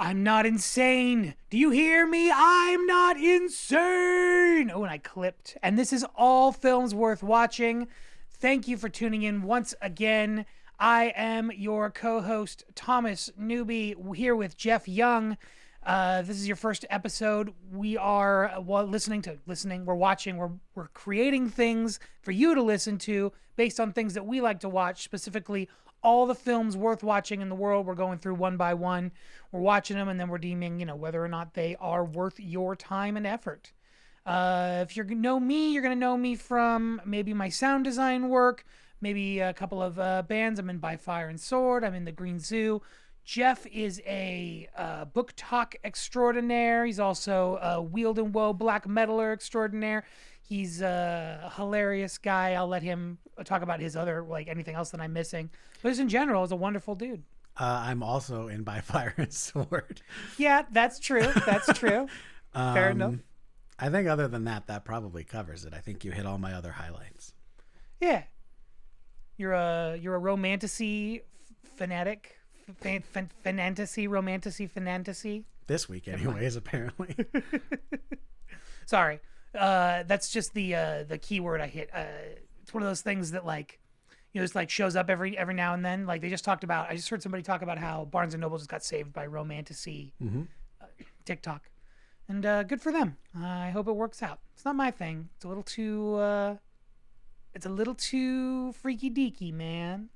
I'm not insane. Do you hear me? I'm not insane. Oh, and I clipped. And this is all films worth watching. Thank you for tuning in once again. I am your co-host, Thomas Newby, here with Jeff Young. This is your first episode. We are we're watching, we're creating things for you to listen to based on things that we like to watch, specifically all the films worth watching in the world. We're going through one by one. We're watching them and then we're deeming, whether or not they are worth your time and effort. If you know me, you're going to know me from maybe my sound design work, maybe a couple of bands. I'm in By Fire and Sword. I'm in the Green Zoo. Jeff is a book talk extraordinaire. He's also a Wield and Woe black metaler extraordinaire. He's a hilarious guy. I'll let him talk about his other, anything else that I'm missing. But just in general, he's a wonderful dude. I'm also in By Fire and Sword. Yeah, that's true. That's true. Fair enough. I think other than that, that probably covers it. I think you hit all my other highlights. Yeah. You're a romantasy fanatic. Fantasy. This week, anyways, apparently. Sorry. That's just the keyword I hit. It's one of those things that just shows up every now and then. I just heard somebody talk about how Barnes and Noble just got saved by romantasy TikTok, and good for them. I hope it works out. It's not my thing. It's a little too freaky deaky, man.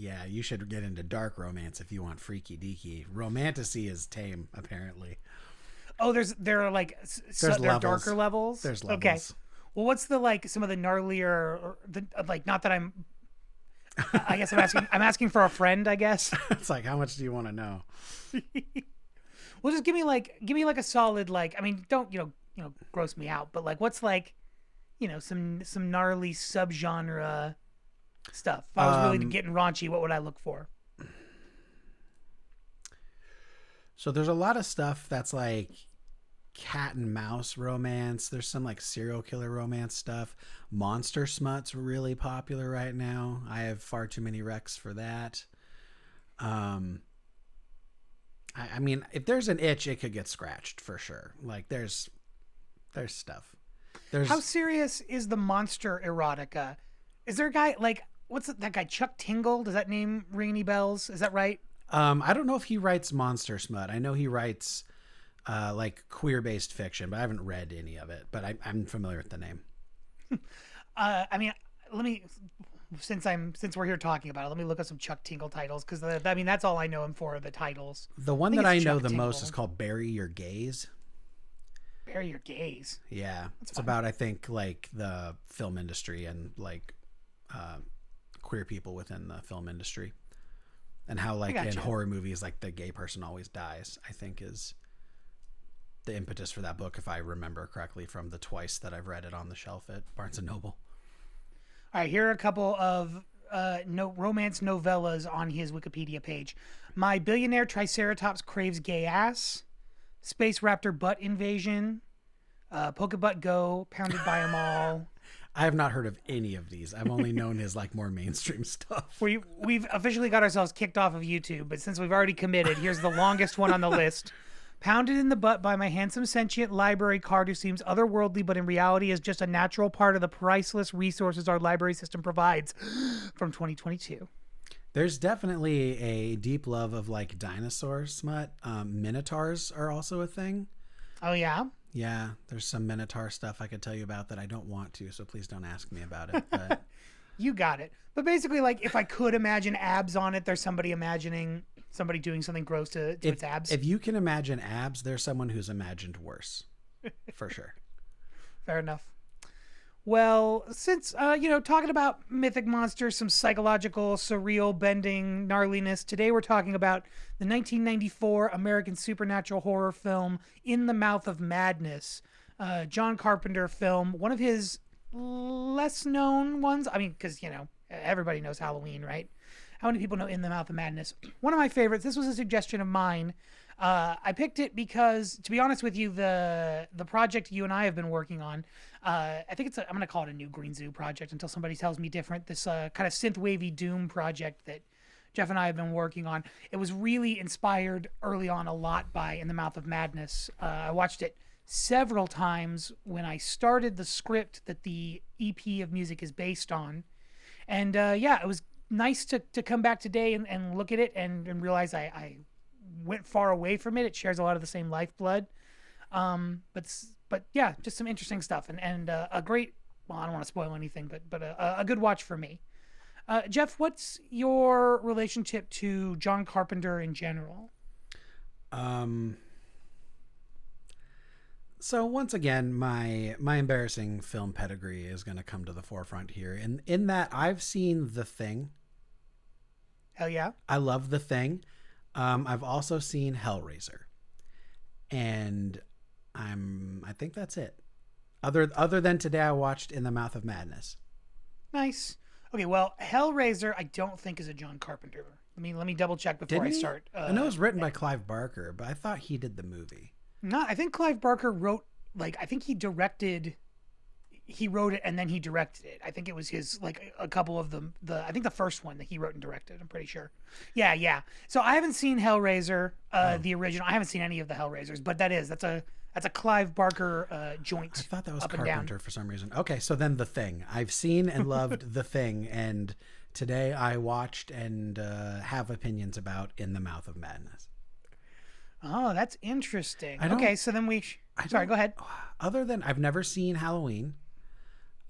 Yeah, you should get into dark romance if you want freaky deaky. Romantasy is tame, apparently. Oh, there are darker levels. There's levels. Okay. Well, what's some of the gnarlier, not that I guess I'm asking for a friend, I guess. It's how much do you want to know? Well, just give me a solid, don't, gross me out, but what's some gnarly subgenre stuff. If I was really getting raunchy, what would I look for? So there's a lot of stuff that's cat and mouse romance. There's some serial killer romance stuff. Monster smut's really popular right now. I have far too many recs for that. I mean, if there's an itch, it could get scratched for sure. There's stuff. How serious is the monster erotica? Is there a guy what's that guy Chuck Tingle? Does that name ring any bells? Is that right? I don't know if he writes monster smut. I know he writes queer-based fiction, but I haven't read any of it. But I'm familiar with the name. I mean, since we're here talking about it, let me look up some Chuck Tingle titles because that's all I know him for, the titles. The one that I know the most is called Bury Your Gaze. Bury Your Gaze. Yeah, it's about I think the film industry and queer people within the film industry, and how in horror movies the gay person always dies, I think is the impetus for that book, if I remember correctly from the twice that I've read it on the shelf at Barnes and Noble. All right, here are a couple of romance novellas on his Wikipedia page. My Billionaire Triceratops Craves Gay Ass, Space Raptor Butt Invasion, Pokebutt Go, Pounded by 'Em All. I have not heard of any of these. I've only known his more mainstream stuff. We've officially got ourselves kicked off of YouTube, but since we've already committed, here's the longest one on the list. Pounded in the butt by my handsome sentient library card who seems otherworldly but in reality is just a natural part of the priceless resources our library system provides, from 2022. There's definitely a deep love of dinosaur smut. Minotaurs are also a thing. Oh yeah? Yeah, there's some Minotaur stuff I could tell you about that I don't want to, so please don't ask me about it. But you got it. But basically, if I could imagine abs on it, there's somebody doing something gross to its abs. If you can imagine abs, there's someone who's imagined worse, for sure. Fair enough. Well, since, talking about mythic monsters, some psychological, surreal, bending gnarliness, today we're talking about the 1994 American supernatural horror film, In the Mouth of Madness. John Carpenter film, one of his less known ones. I mean, because, everybody knows Halloween, right? How many people know In the Mouth of Madness? One of my favorites. This was a suggestion of mine. I picked it because, to be honest with you, the project you and I have been working on, I think I'm going to call it a new Green Zoo project until somebody tells me different. This kind of synth-wavy doom project that Jeff and I have been working on. It was really inspired early on a lot by In the Mouth of Madness. I watched it several times when I started the script that the EP of music is based on. And yeah, it was nice to come back today and look at it and realize I went far away from it. It shares a lot of the same lifeblood. But yeah, just some interesting stuff and a great, well, I don't want to spoil anything, but a good watch for me. Jeff, what's your relationship to John Carpenter in general? So once again, my embarrassing film pedigree is going to come to the forefront here. And in that, I've seen The Thing. Hell yeah. I love The Thing. I've also seen Hellraiser. And I think that's it. Other than today, I watched In the Mouth of Madness. Nice. Okay, well, Hellraiser, I don't think is a John Carpenter. Let me double check before I start. I know it was written by Clive Barker, but I thought he did the movie. No, I think Clive Barker wrote, I think he wrote it and then he directed it. I think it was his, a couple of I think the first one that he wrote and directed, I'm pretty sure. Yeah. So I haven't seen Hellraiser, the original. I haven't seen any of the Hellraisers, but that's a Clive Barker joint. I thought that was Carpenter for some reason. Okay, so then The Thing. I've seen and loved The Thing, and today I watched and have opinions about In the Mouth of Madness. Oh, that's interesting. Okay, so then sorry, go ahead. Other than I've never seen Halloween.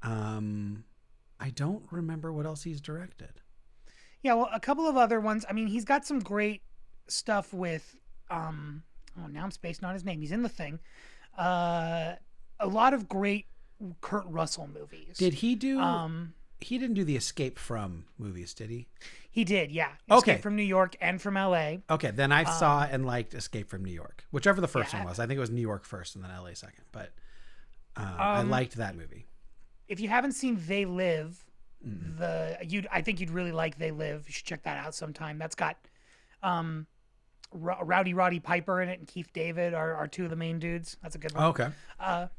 I don't remember what else he's directed. Yeah, well, a couple of other ones. He's got some great stuff with oh, now I'm spacing on his name. He's in The Thing. A lot of great Kurt Russell movies. Did he do he didn't do the Escape From movies, did he? He did, yeah. Okay. Escape from New York and from LA. Okay, then I saw and liked Escape from New York. Whichever the first one was. I think it was New York first and then LA second, but I liked that movie. If you haven't seen They Live, I think you'd really like They Live. You should check that out sometime. That's got Rowdy Roddy Piper in it and Keith David are two of the main dudes. That's a good one. Oh, okay.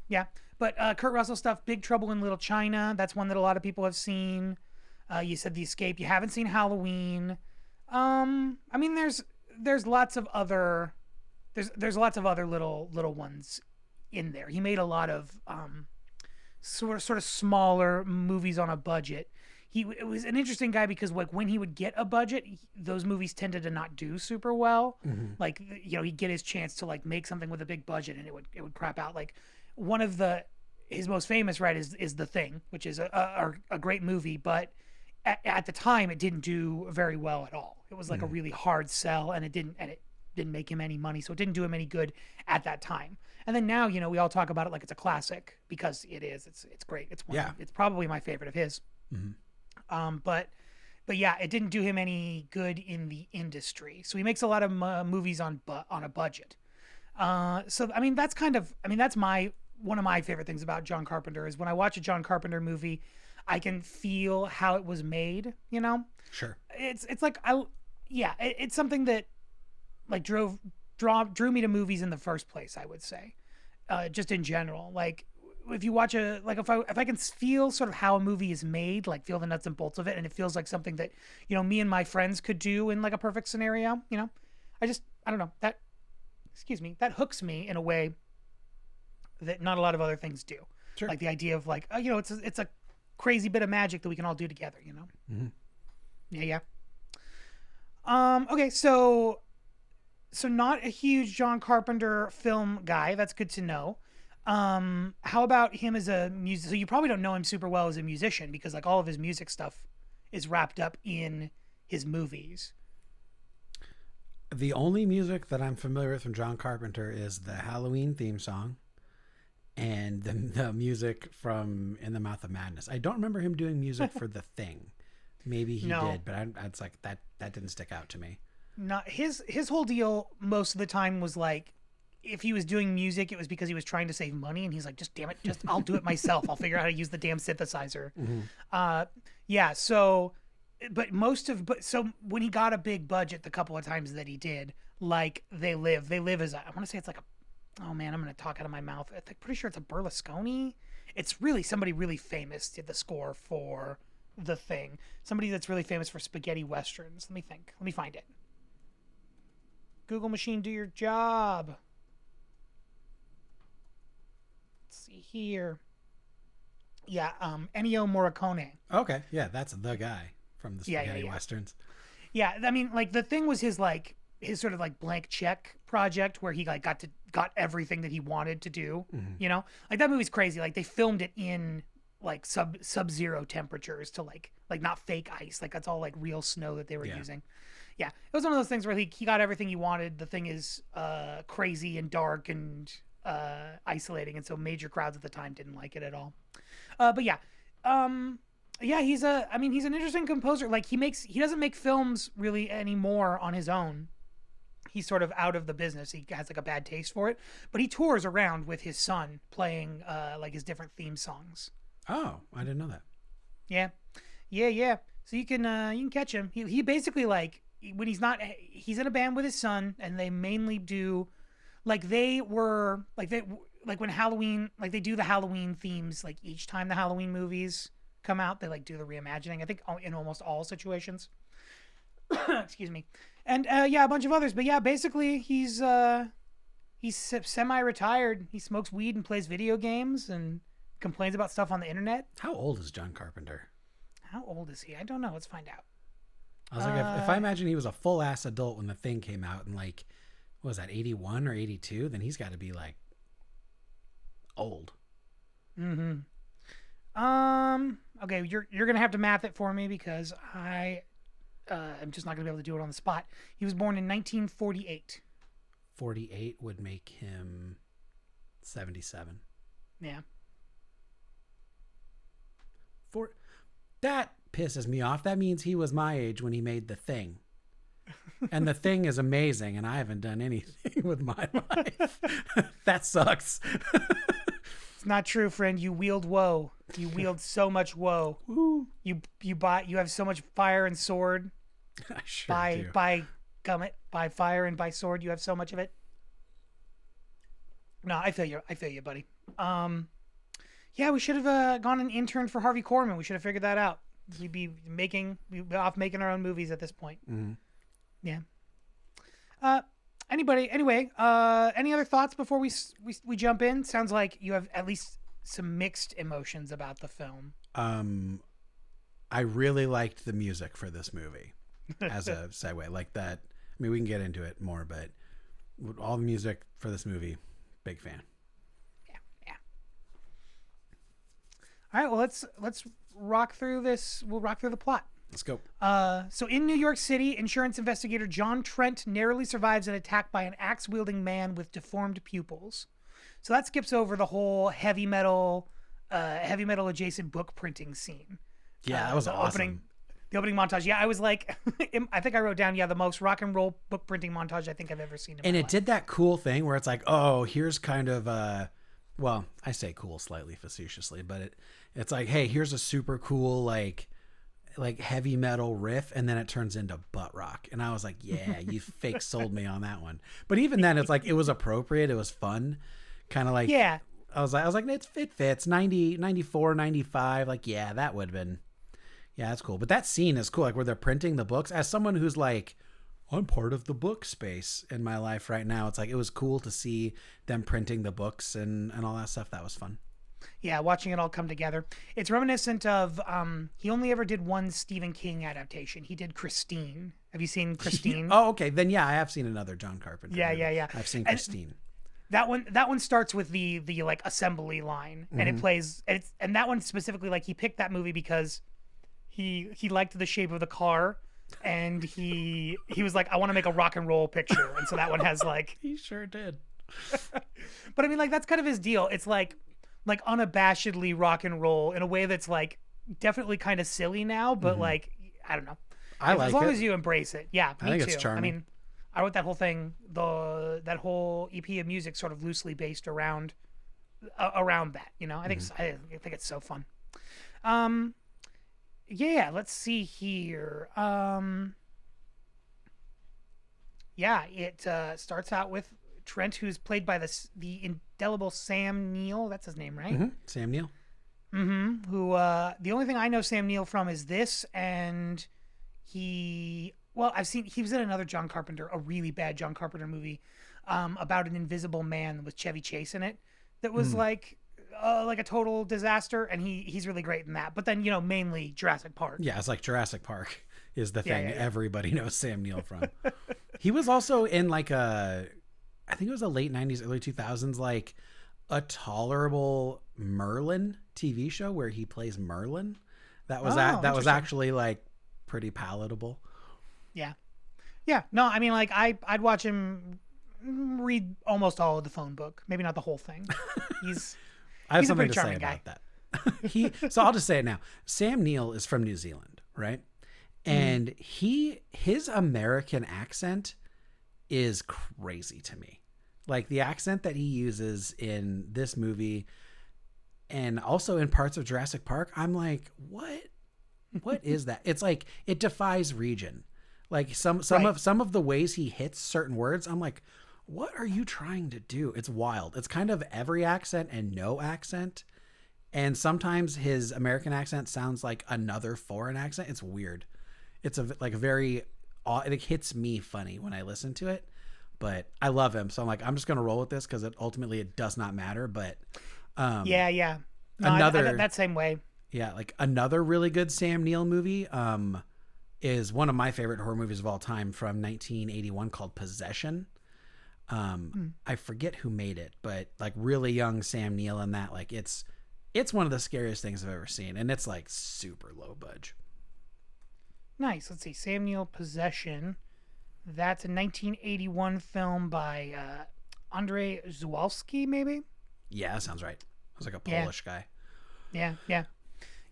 Yeah. But Kurt Russell stuff, Big Trouble in Little China. That's one that a lot of people have seen. You said The Escape. You haven't seen Halloween. There's lots of other there's lots of other little ones in there. He made a lot of sort of smaller movies on a budget. It was an interesting guy because when he would get a budget, those movies tended to not do super well. Mm-hmm. He'd get his chance to make something with a big budget and it would crap out. One of his most famous, right, is The Thing, which is a great movie, but at the time it didn't do very well at all. It was a really hard sell and it didn't make him any money, so it didn't do him any good at that time. And then now, we all talk about it like it's a classic because it is. It's great. It's probably my favorite of his. Mm-hmm. But yeah, it didn't do him any good in the industry. So he makes a lot of movies on a budget. So that's one of my favorite things about John Carpenter is when I watch a John Carpenter movie, I can feel how it was made. Sure. It's it's something that drew me to movies in the first place. I would say, just in general, if you watch if I can feel sort of how a movie is made, feel the nuts and bolts of it, and it feels like something that me and my friends could do in a perfect scenario. I don't know that. Excuse me, that hooks me in a way that not a lot of other things do. Sure. The idea of it's a crazy bit of magic that we can all do together. Mm-hmm. Yeah. Okay, so not a huge John Carpenter film guy. That's good to know. How about him as a musician? So you probably don't know him super well as a musician because all of his music stuff is wrapped up in his movies. The only music that I'm familiar with from John Carpenter is the Halloween theme song and the music from In the Mouth of Madness. I don't remember him doing music for The Thing. Maybe he did, but it's that didn't stick out to me. Not his whole deal most of the time was if he was doing music, it was because he was trying to save money, and he's like, just damn it, I'll do it myself. I'll figure out how to use the damn synthesizer. Mm-hmm. Yeah. So, so when he got a big budget, the couple of times that he did, They Live is I want to say it's oh man, I'm going to talk out of my mouth. I'm pretty sure it's a Berlusconi. It's really somebody really famous did the score for The Thing. Somebody that's really famous for spaghetti westerns. Let me think. Let me find it. Google machine, do your job. Let's see here. Yeah, Ennio Morricone. Okay, yeah, that's the guy from the spaghetti westerns. Yeah, I mean, like The Thing was his sort of like blank check project where he like got everything that he wanted to do. You know, like that movie's crazy. Like they filmed it in like sub-zero temperatures to like not fake ice. Like that's all like real snow that they were using. Yeah, it was one of those things where he got everything he wanted. The Thing is crazy and dark and isolating, and so major crowds at the time didn't like it at all. But yeah, he's an interesting composer. Like he doesn't make films really anymore on his own. He's sort of out of the business. He has like a bad taste for it, but he tours around with his son playing like his different theme songs. Oh, I didn't know that. Yeah. So you can catch him. He basically like when he's in a band with his son, and they mainly do like when Halloween, like they do the Halloween themes like each time the Halloween movies come out, they like do the reimagining. I think in almost all situations. Excuse me. And a bunch of others, but yeah, basically he's semi-retired. He smokes weed and plays video games and complains about stuff on the internet. How old is John Carpenter? How old is he? I don't know. Let's find out. I was like, if I imagine he was a full ass adult when The Thing came out in like, what was that, 81 or 82? Then he's got to be like old. Okay, you're gonna have to math it for me because I'm just not gonna be able to do it on the spot. He was born in 1948. 48 would make him 77. Yeah. That pisses me off. That means he was my age when he made The Thing. And The Thing is amazing, and I haven't done anything with my life. That sucks. It's not true, friend. You wield woe. You wield so much woe. Woo. You have so much fire and sword. I sure do. By fire and by sword, you have so much of it. No, I feel you, buddy. Yeah, we should have gone and interned for Harvey Korman. We should have figured that out. We'd be off making our own movies at this point. Mm-hmm. Yeah. Anyway, any other thoughts before we jump in? Sounds like you have at least some mixed emotions about the film. I really liked the music for this movie as a segue. Like that. I mean, we can get into it more, but all the music for this movie, big fan. Yeah. All right, well, let's rock through this. We'll rock through the plot. Let's go. So in New York City, insurance investigator John Trent narrowly survives an attack by an axe-wielding man with deformed pupils. So that skips over the whole heavy metal adjacent book printing scene. Yeah, that was awesome. The opening montage. Yeah, I was like, I think I wrote down, the most rock and roll book printing montage I think I've ever seen in my life. Did that cool thing where it's like, oh, here's kind of well, I say cool slightly facetiously, but it's like, hey, here's a super cool like heavy metal riff, and then it turns into butt rock. And I was like, yeah, you fake sold me on that one. But even then, it's like, it was appropriate. It was fun. Kind of like, yeah. I was like, it fits 90, 94, 95. Like, yeah, that would have been, yeah, that's cool. But that scene is cool. Like where they're printing the books, as someone who's like, I'm part of the book space in my life right now. It's like, it was cool to see them printing the books and all that stuff. That was fun. Yeah, watching it all come together. It's reminiscent of, he only ever did one Stephen King adaptation. He did Christine. Have you seen Christine? Oh, okay. Then yeah, I have seen another John Carpenter. Yeah. I've seen Christine. That one starts with the like assembly line, and it plays, and that one specifically, like he picked that movie because he liked the shape of the car, and he was like, I want to make a rock and roll picture. And so that one has like, he sure did. But I mean, like, that's kind of his deal. It's like unabashedly rock and roll in a way that's like definitely kind of silly now, but like, I don't know. As long as you embrace it. Yeah, me I think too. It's charming. I mean, I wrote that whole thing, that whole EP of music sort of loosely based around that, you know. I think I think it's so fun. Yeah, let's see here. Yeah, it starts out with Trent, who's played by the indelible Sam Neill. That's his name, right? Sam Neill. Who the only thing I know Sam Neill from is this, and he was in another John Carpenter, a really bad John Carpenter movie, about an invisible man with Chevy Chase in it, that was like a total disaster, and he's really great in that. But then mainly Jurassic Park. Yeah, it's like Jurassic Park is the thing everybody knows Sam Neill from. He was also in like I think it was a late 90s, early 2000s, like a tolerable Merlin TV show where he plays Merlin. That was that was actually like pretty palatable. Yeah. Yeah. No, I mean, like I'd watch him read almost all of the phone book. Maybe not the whole thing. I have he's a something pretty to say charming about guy. that. So I'll just say it now. Sam Neill is from New Zealand, right? And his American accent is crazy to me. Like the accent that he uses in this movie and also in parts of Jurassic Park, I'm like, what is that? It's like it defies region. Like some of the ways he hits certain words, I'm like, what are you trying to do? It's wild. It's kind of every accent and no accent. And sometimes his American accent sounds like another foreign accent. It's weird. It's it hits me funny when I listen to it, but I love him. So I'm like, I'm just going to roll with this because ultimately it does not matter. But yeah. No, that same way. Yeah. Like another really good Sam Neill movie is one of my favorite horror movies of all time from 1981 called Possession. I forget who made it, but like really young Sam Neill in that, like it's one of the scariest things I've ever seen. And it's like super low budge. Nice. Let's see. Sam Neill, Possession. That's a 1981 film by Andrzej Zwolski, maybe? Yeah, that sounds right. It was like a Polish guy. Yeah.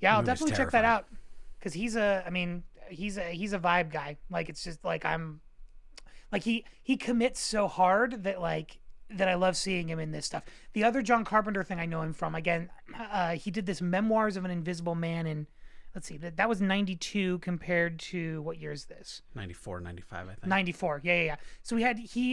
I'll definitely check that out because he's a vibe guy. Like it's just like he commits so hard that I love seeing him in this stuff. The other John Carpenter thing I know him from, again, he did this Memoirs of an Invisible Man in, let's see, that was 92 compared to, what year is this? 94, 95, I think. 94, yeah. So he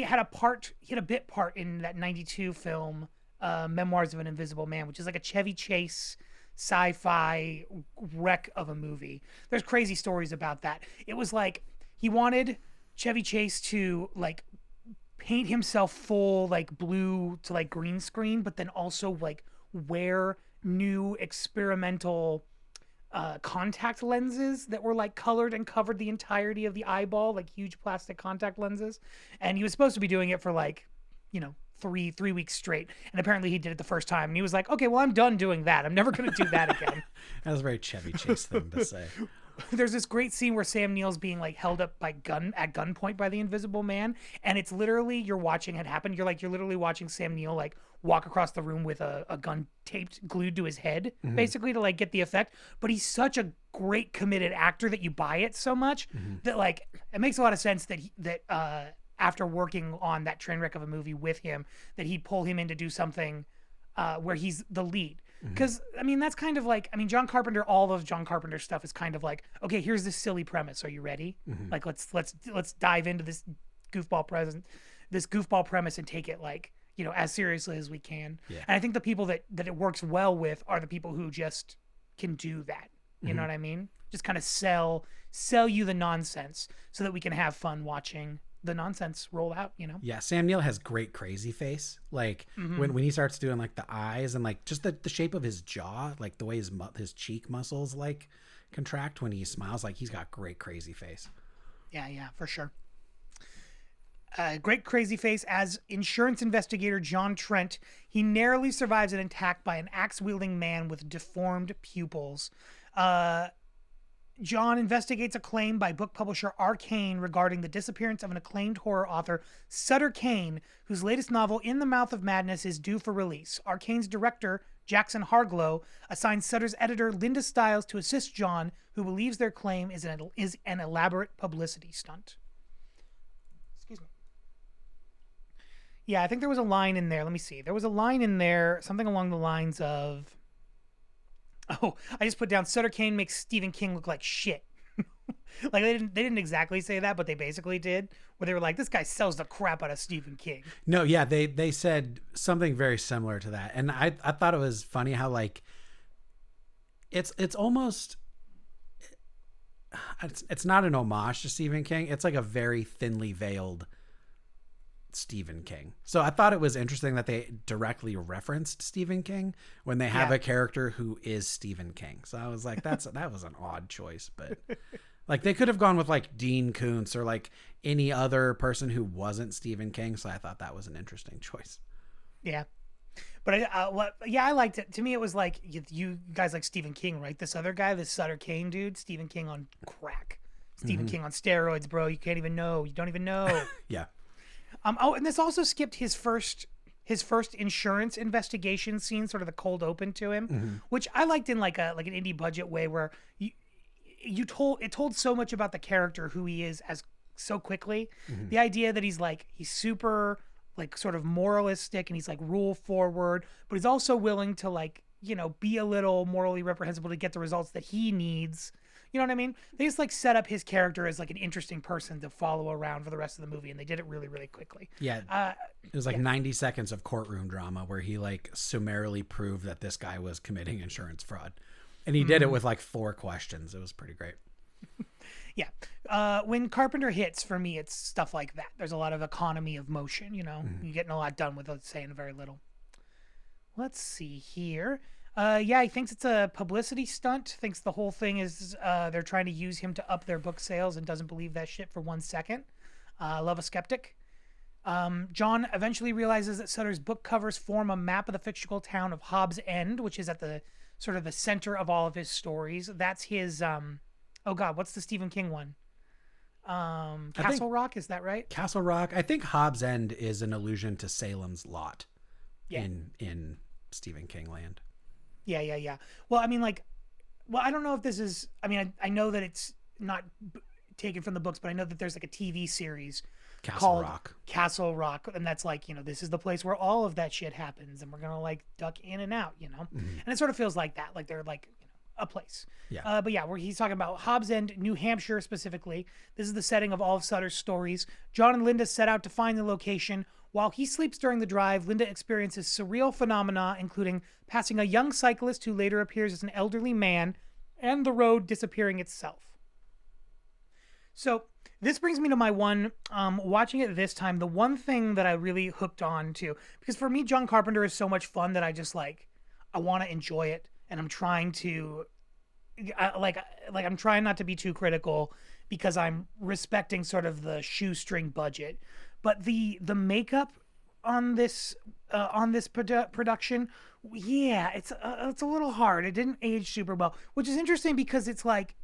had a bit part in that 92 film, Memoirs of an Invisible Man, which is like a Chevy Chase sci-fi wreck of a movie. There's crazy stories about that. It was like he wanted Chevy Chase to like paint himself full like blue to like green screen, but then also like wear new experimental contact lenses that were like colored and covered the entirety of the eyeball, like huge plastic contact lenses. And he was supposed to be doing it for like, 3 weeks straight. And apparently he did it the first time. And he was like, okay, well, I'm done doing that. I'm never going to do that again. That was a very Chevy Chase thing to say. There's this great scene where Sam Neill's being like held up at gunpoint by the Invisible Man, and it's literally, you're watching it happen. You're literally watching Sam Neill like walk across the room with a gun glued to his head, basically to like get the effect. But he's such a great committed actor that you buy it so much that like it makes a lot of sense that after working on that train wreck of a movie with him, that he'd pull him in to do something where he's the lead. Because I mean, that's kind of like, John Carpenter, all of John Carpenter stuff is kind of like, okay, here's this silly premise. Are you ready? Like, let's dive into this goofball premise and take it like, as seriously as we can. Yeah. And I think the people that it works well with are the people who just can do that. You know what I mean? Just kind of sell you the nonsense so that we can have fun watching the nonsense roll out, Yeah, Sam Neill has great crazy face. Like when he starts doing like the eyes and like just the shape of his jaw, like the way his cheek muscles like contract when he smiles, like he's got great crazy face. Yeah, for sure. Great crazy face as insurance investigator John Trent. He narrowly survives an attack by an axe-wielding man with deformed pupils. John investigates a claim by book publisher Arcane regarding the disappearance of an acclaimed horror author, Sutter Kane, whose latest novel, In the Mouth of Madness, is due for release. Arcane's director, Jackson Harglow, assigns Sutter's editor, Linda Stiles, to assist John, who believes their claim is an elaborate publicity stunt. Excuse me. Yeah, I think there was a line in there. Let me see. There was a line in there, something along the lines of... Oh, I just put down Sutter Kane makes Stephen King look like shit. Like they didn't exactly say that, but they basically did. Where they were like, this guy sells the crap out of Stephen King. No, yeah, they said something very similar to that. And I thought it was funny how like it's almost it's not an homage to Stephen King. It's like a very thinly veiled Stephen King. So I thought it was interesting that they directly referenced Stephen King when they have a character who is Stephen King. So I was like, that was an odd choice, but like they could have gone with like Dean Koontz or like any other person who wasn't Stephen King. So I thought that was an interesting choice. Yeah. But I liked it. To me, it was like you guys like Stephen King, right? This other guy, this Sutter Kane dude, Stephen King on crack, Stephen King on steroids, bro. You can't even know. You don't even know. Yeah. Oh, and this also skipped his first insurance investigation scene, sort of the cold open to him, which I liked in like an indie budget way, where it told so much about the character, who he is, as so quickly. The idea that he's super like sort of moralistic and he's like rule forward, but he's also willing to like, be a little morally reprehensible to get the results that he needs. You know what I mean? They just like set up his character as like an interesting person to follow around for the rest of the movie, and they did it really, really quickly. Yeah. It was like 90 seconds of courtroom drama where he like summarily proved that this guy was committing insurance fraud. And he did it with like 4 questions. It was pretty great. Yeah. When Carpenter hits, for me, it's stuff like that. There's a lot of economy of motion, You're getting a lot done without saying very little. Let's see here. Yeah, he thinks it's a publicity stunt. Thinks the whole thing is they're trying to use him to up their book sales, and doesn't believe that shit for 1 second. Love a skeptic. John eventually realizes that Sutter's book covers form a map of the fictional town of Hobbs End, which is at the sort of the center of all of his stories. That's his oh god, what's the Stephen King one? Castle Rock, is that right? Castle Rock. I think Hobbs End is an allusion to Salem's Lot in Stephen King land. Yeah. Well, I mean, I don't know if this is, I know that it's not taken from the books, but I know that there's like a TV series called Castle Rock. And that's like, this is the place where all of that shit happens, and we're going to like duck in and out, And it sort of feels like that. Like they're like, a place. Yeah. But yeah, where he's talking about Hobbs End, New Hampshire specifically. This is the setting of all of Sutter's stories. John and Linda set out to find the location. While he sleeps during the drive, Linda experiences surreal phenomena, including passing a young cyclist who later appears as an elderly man, and the road disappearing itself. So this brings me to my one, watching it this time, the one thing that I really hooked on to, because for me, John Carpenter is so much fun that I just like, I want to enjoy it. And I'm trying to, I'm trying not to be too critical, because I'm respecting sort of the shoestring budget. But the makeup on this production, yeah, it's a little hard. It didn't age super well, which is interesting because it's like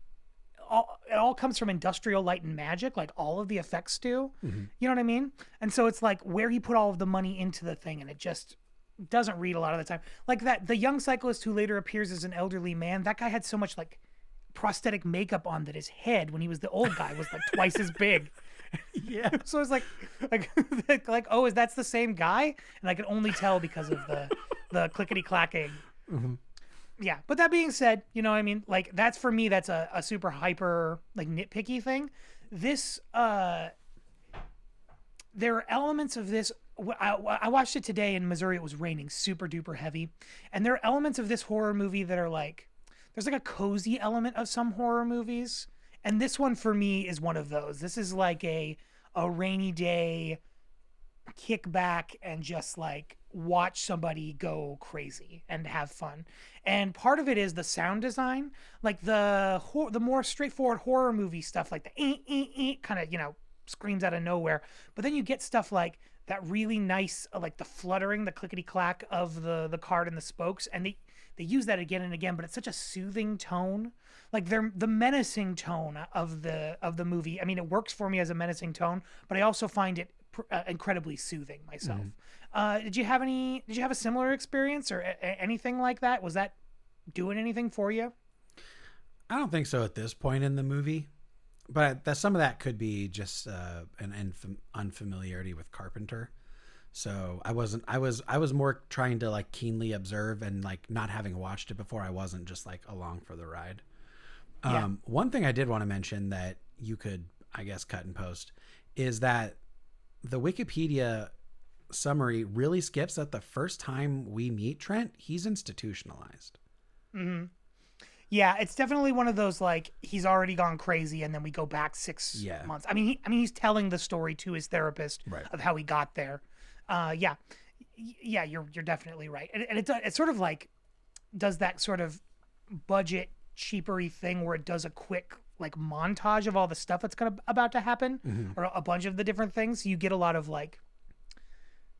it all comes from Industrial Light and Magic, like all of the effects do. You know what I mean? And so it's like where he put all of the money into the thing, and it just doesn't read a lot of the time. Like that, the young cyclist who later appears as an elderly man, that guy had so much like prosthetic makeup on that his head, when he was the old guy, was like twice as big. Yeah. So it's like, oh, that's the same guy? And I could only tell because of the clickety clacking. Yeah. But that being said, like that's, for me, that's a super hyper, like nitpicky thing. This, there are elements of this. I watched it today in Missouri. It was raining super duper heavy. And there are elements of this horror movie that are like, there's like a cozy element of some horror movies. And this one for me is one of those. This is like a rainy day kick back and just like watch somebody go crazy and have fun. And part of it is the sound design, like the more straightforward horror movie stuff, like the kind of, screams out of nowhere. But then you get stuff like that really nice, like the fluttering, the clickety clack of the cart and the spokes, and they use that again and again. But it's such a soothing tone, like the menacing tone of the movie. I mean, it works for me as a menacing tone, but I also find it incredibly soothing myself. Did you have a similar experience or anything like that? Was that doing anything for you? I don't think so at this point in the movie. But some of that could be just an unfamiliarity with Carpenter. So I was more trying to like keenly observe, and like not having watched it before, I wasn't just like along for the ride. One thing I did want to mention that you could, I guess, cut and post is that the Wikipedia summary really skips that the first time we meet Trent, he's institutionalized. Yeah, it's definitely one of those like he's already gone crazy, and then we go back 6 months. I mean, he's telling the story to his therapist Right. of how he got there. Yeah, yeah, you're definitely right, and it's sort of like does that sort of budget cheapery thing where it does a quick like montage of all the stuff that's about to happen, or a bunch of the different things. So you get a lot of like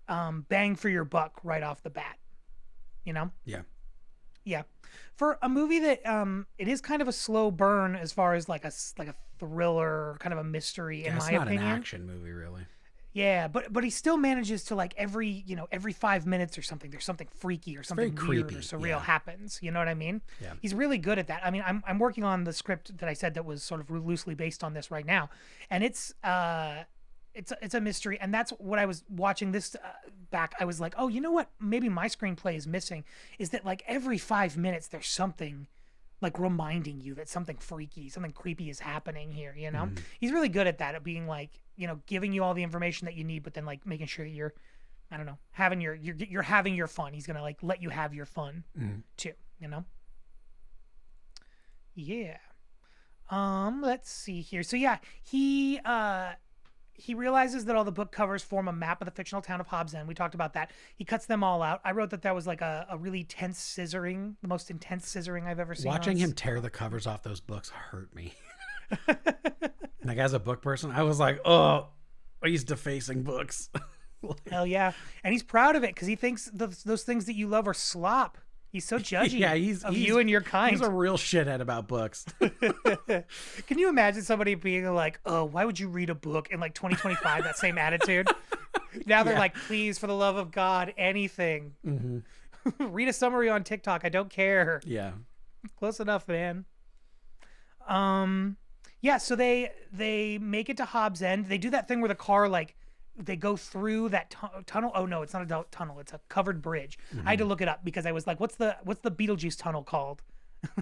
bang for your buck right off the bat, you know? Yeah. Yeah. For a movie that it is kind of a slow burn as far as like a thriller, kind of a mystery in It's my not opinion. an action movie, really. Yeah, but he still manages to like every 5 minutes or something there's something freaky or something very weird creepy, or surreal yeah. happens. You know what I mean? Yeah. He's really good at that. I mean, I'm working on the script that I said that was sort of loosely based on this right now, and it's a mystery, and that's what I was watching this back. I was like, oh, you know what? Maybe my screenplay is missing is that like every 5 minutes there's something like reminding you that something freaky, something creepy is happening here. You know, he's really good at that, at being like, giving you all the information that you need, but then like making sure that you're, I don't know, having you're having your fun. He's gonna like let you have your fun too. You know. Yeah. Let's see here. So yeah, he realizes that all the book covers form a map of the fictional town of Hobbs End. We talked about that. He cuts them all out. I wrote that was like a really tense scissoring, the most intense scissoring I've ever seen. Watching him tear the covers off those books hurt me. Like, as a book person, I was like, oh, he's defacing books. Hell yeah. And he's proud of it because he thinks those things that you love are slop. He's so judgy of you and your kind. He's a real shithead about books. Can you imagine somebody being like, oh, why would you read a book in like 2025, that same attitude? Now they're like, please, for the love of God, anything. Read a summary on TikTok. I don't care. Yeah. Close enough, man. Yeah, so they make it to Hobbs End. They do that thing where the car, like, they go through that tunnel. Oh no, it's not a tunnel. It's a covered bridge. I had to look it up because I was like, what's the Beetlejuice tunnel called?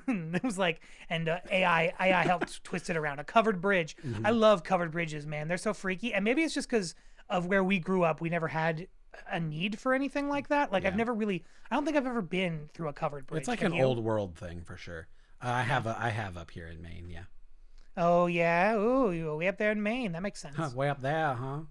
It was like, and AI helped twist it around. A covered bridge. I love covered bridges, man. They're so freaky. And maybe it's just because of where we grew up. We never had a need for anything like that. Like, I've never really, I don't think I've ever been through a covered bridge. It's like an old world thing for sure. I have up here in Maine. Yeah. Oh yeah. Ooh, way up there in Maine. That makes sense. Way up there, huh?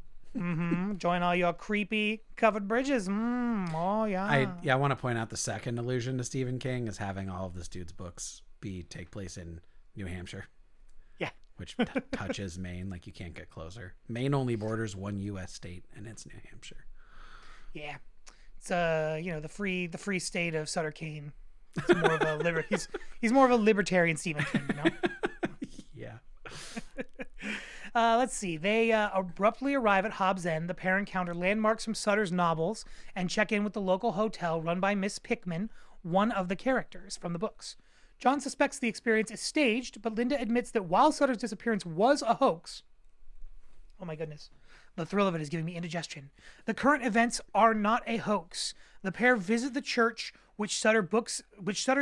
Join all your creepy covered bridges. Oh yeah. I want to point out the second allusion to Stephen King is having all of this dude's books take place in New Hampshire. Yeah. Which touches Maine. Like, you can't get closer. Maine only borders one U.S. state, and it's New Hampshire. Yeah. It's the free state of Sutter Kane. It's more of a he's more of a libertarian Stephen King, you know? Yeah. Let's see. They abruptly arrive at Hobbs End. The pair encounter landmarks from Sutter's novels and check in with the local hotel run by Miss Pickman, one of the characters from the books. John suspects the experience is staged, but Linda admits that while Sutter's disappearance was a hoax, oh my goodness, the thrill of it is giving me indigestion. The current events are not a hoax. The pair visit the church, which Sutter's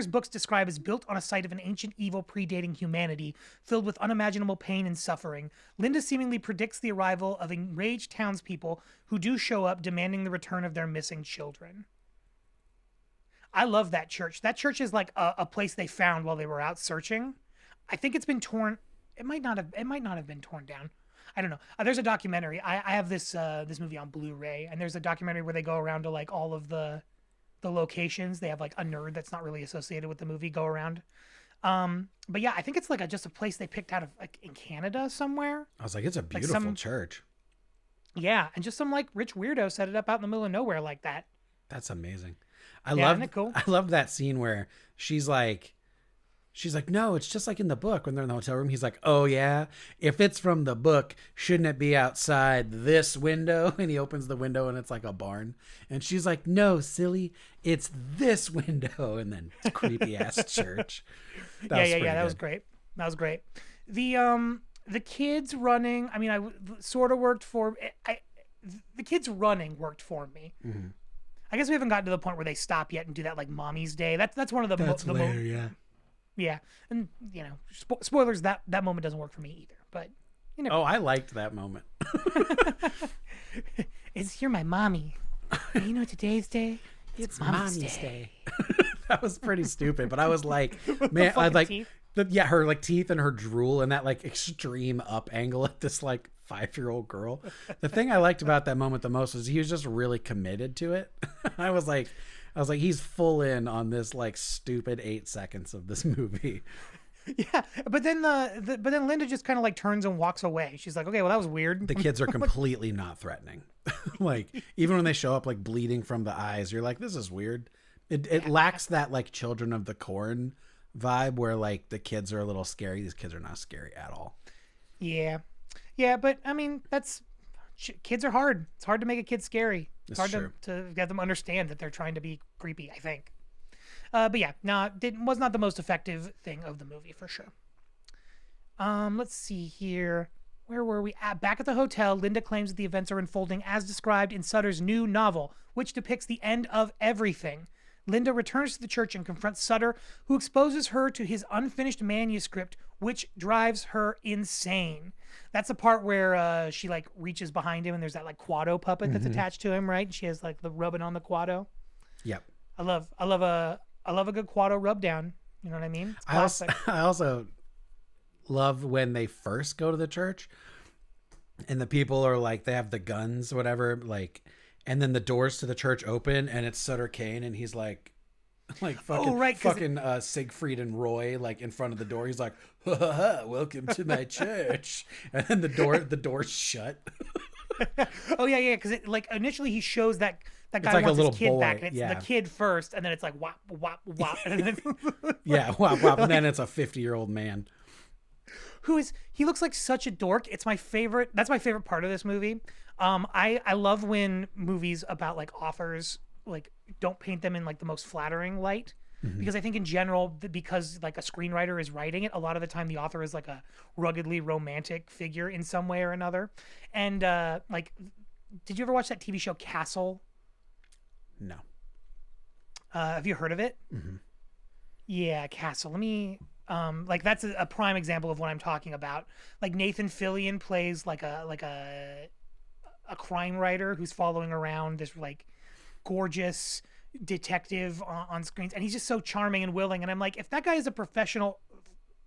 books describe as built on a site of an ancient evil predating humanity, filled with unimaginable pain and suffering. Linda seemingly predicts the arrival of enraged townspeople who do show up, demanding the return of their missing children. I love that church. That church is like a place they found while they were out searching. I think it's been torn. It might not have been torn down. I don't know. There's a documentary. I have this movie on Blu-ray, and there's a documentary where they go around to like all of the locations. They have like a nerd that's not really associated with the movie go around. But yeah, I think it's like just a place they picked out of like in Canada somewhere. I was like, it's a beautiful church. Yeah, and just some like rich weirdo set it up out in the middle of nowhere like that. That's amazing. Isn't it cool? I love that scene where she's like, no, it's just like in the book when they're in the hotel room. He's like, oh yeah, if it's from the book, shouldn't it be outside this window? And he opens the window and it's like a barn. And she's like, no, silly, it's this window. And then it's creepy ass church. That was great. That was great. The kids running. I mean, I sort of worked for. The kids running worked for me. Mm-hmm. I guess we haven't gotten to the point where they stop yet and do that like Mommy's Day. That's one of the. That's later, yeah. Yeah, and spoilers. That moment doesn't work for me either. But I liked that moment. You're my mommy. You know today's day? It's Mommy's day. That was pretty stupid. But I was like, The man, I fucking like, teeth. her like teeth and her drool and that like extreme up angle at this like 5-year-old girl. The thing I liked about that moment the most was he was just really committed to it. I was like, he's full in on this like stupid 8 seconds of this movie. Yeah, but then but then Linda just kind of like turns and walks away. She's like, okay, well that was weird. The kids are completely not threatening. Like even when they show up like bleeding from the eyes, you're like, this is weird. It lacks that like Children of the Corn vibe where like the kids are a little scary. These kids are not scary at all. Yeah, but I mean kids are hard. It's hard to make a kid scary. It's hard to get them understand that they're trying to be creepy, I think. But yeah, no, it was not the most effective thing of the movie for sure. Let's see here. Where were we at? Back at the hotel, Linda claims that the events are unfolding as described in Sutter's new novel, which depicts the end of everything. Linda returns to the church and confronts Sutter, who exposes her to his unfinished manuscript, which drives her insane. That's the part where she like reaches behind him and there's that like Quado puppet that's attached to him, right? And she has like the rubbing on the Quado. Yep. I love a good Quado rub down. You know what I mean? It's classic. I also love when they first go to the church and the people are like, they have the guns, whatever, like, and then the doors to the church open and it's Sutter Kane and he's like fucking Siegfried and Roy like in front of the door. He's like, ha, ha, ha, welcome to my church. And then the door's shut. Oh yeah, because like initially he shows that guy like wants a his little kid boy, back, and it's yeah. the kid first, and then it's like wop wop wop, and then Yeah, wop wop, and then it's a 50-year-old man. He looks like such a dork. It's my favorite. That's my favorite part of this movie. I love when movies about like authors like don't paint them in like the most flattering light. Because I think in general, because like a screenwriter is writing it, a lot of the time the author is like a ruggedly romantic figure in some way or another. And like, did you ever watch that TV show Castle? No. Have you heard of it? Yeah, Castle. Let me like that's a prime example of what I'm talking about. Like Nathan Fillion plays like a crime writer who's following around this like gorgeous detective on screens, and he's just so charming and willing, and I'm like, if that guy is a professional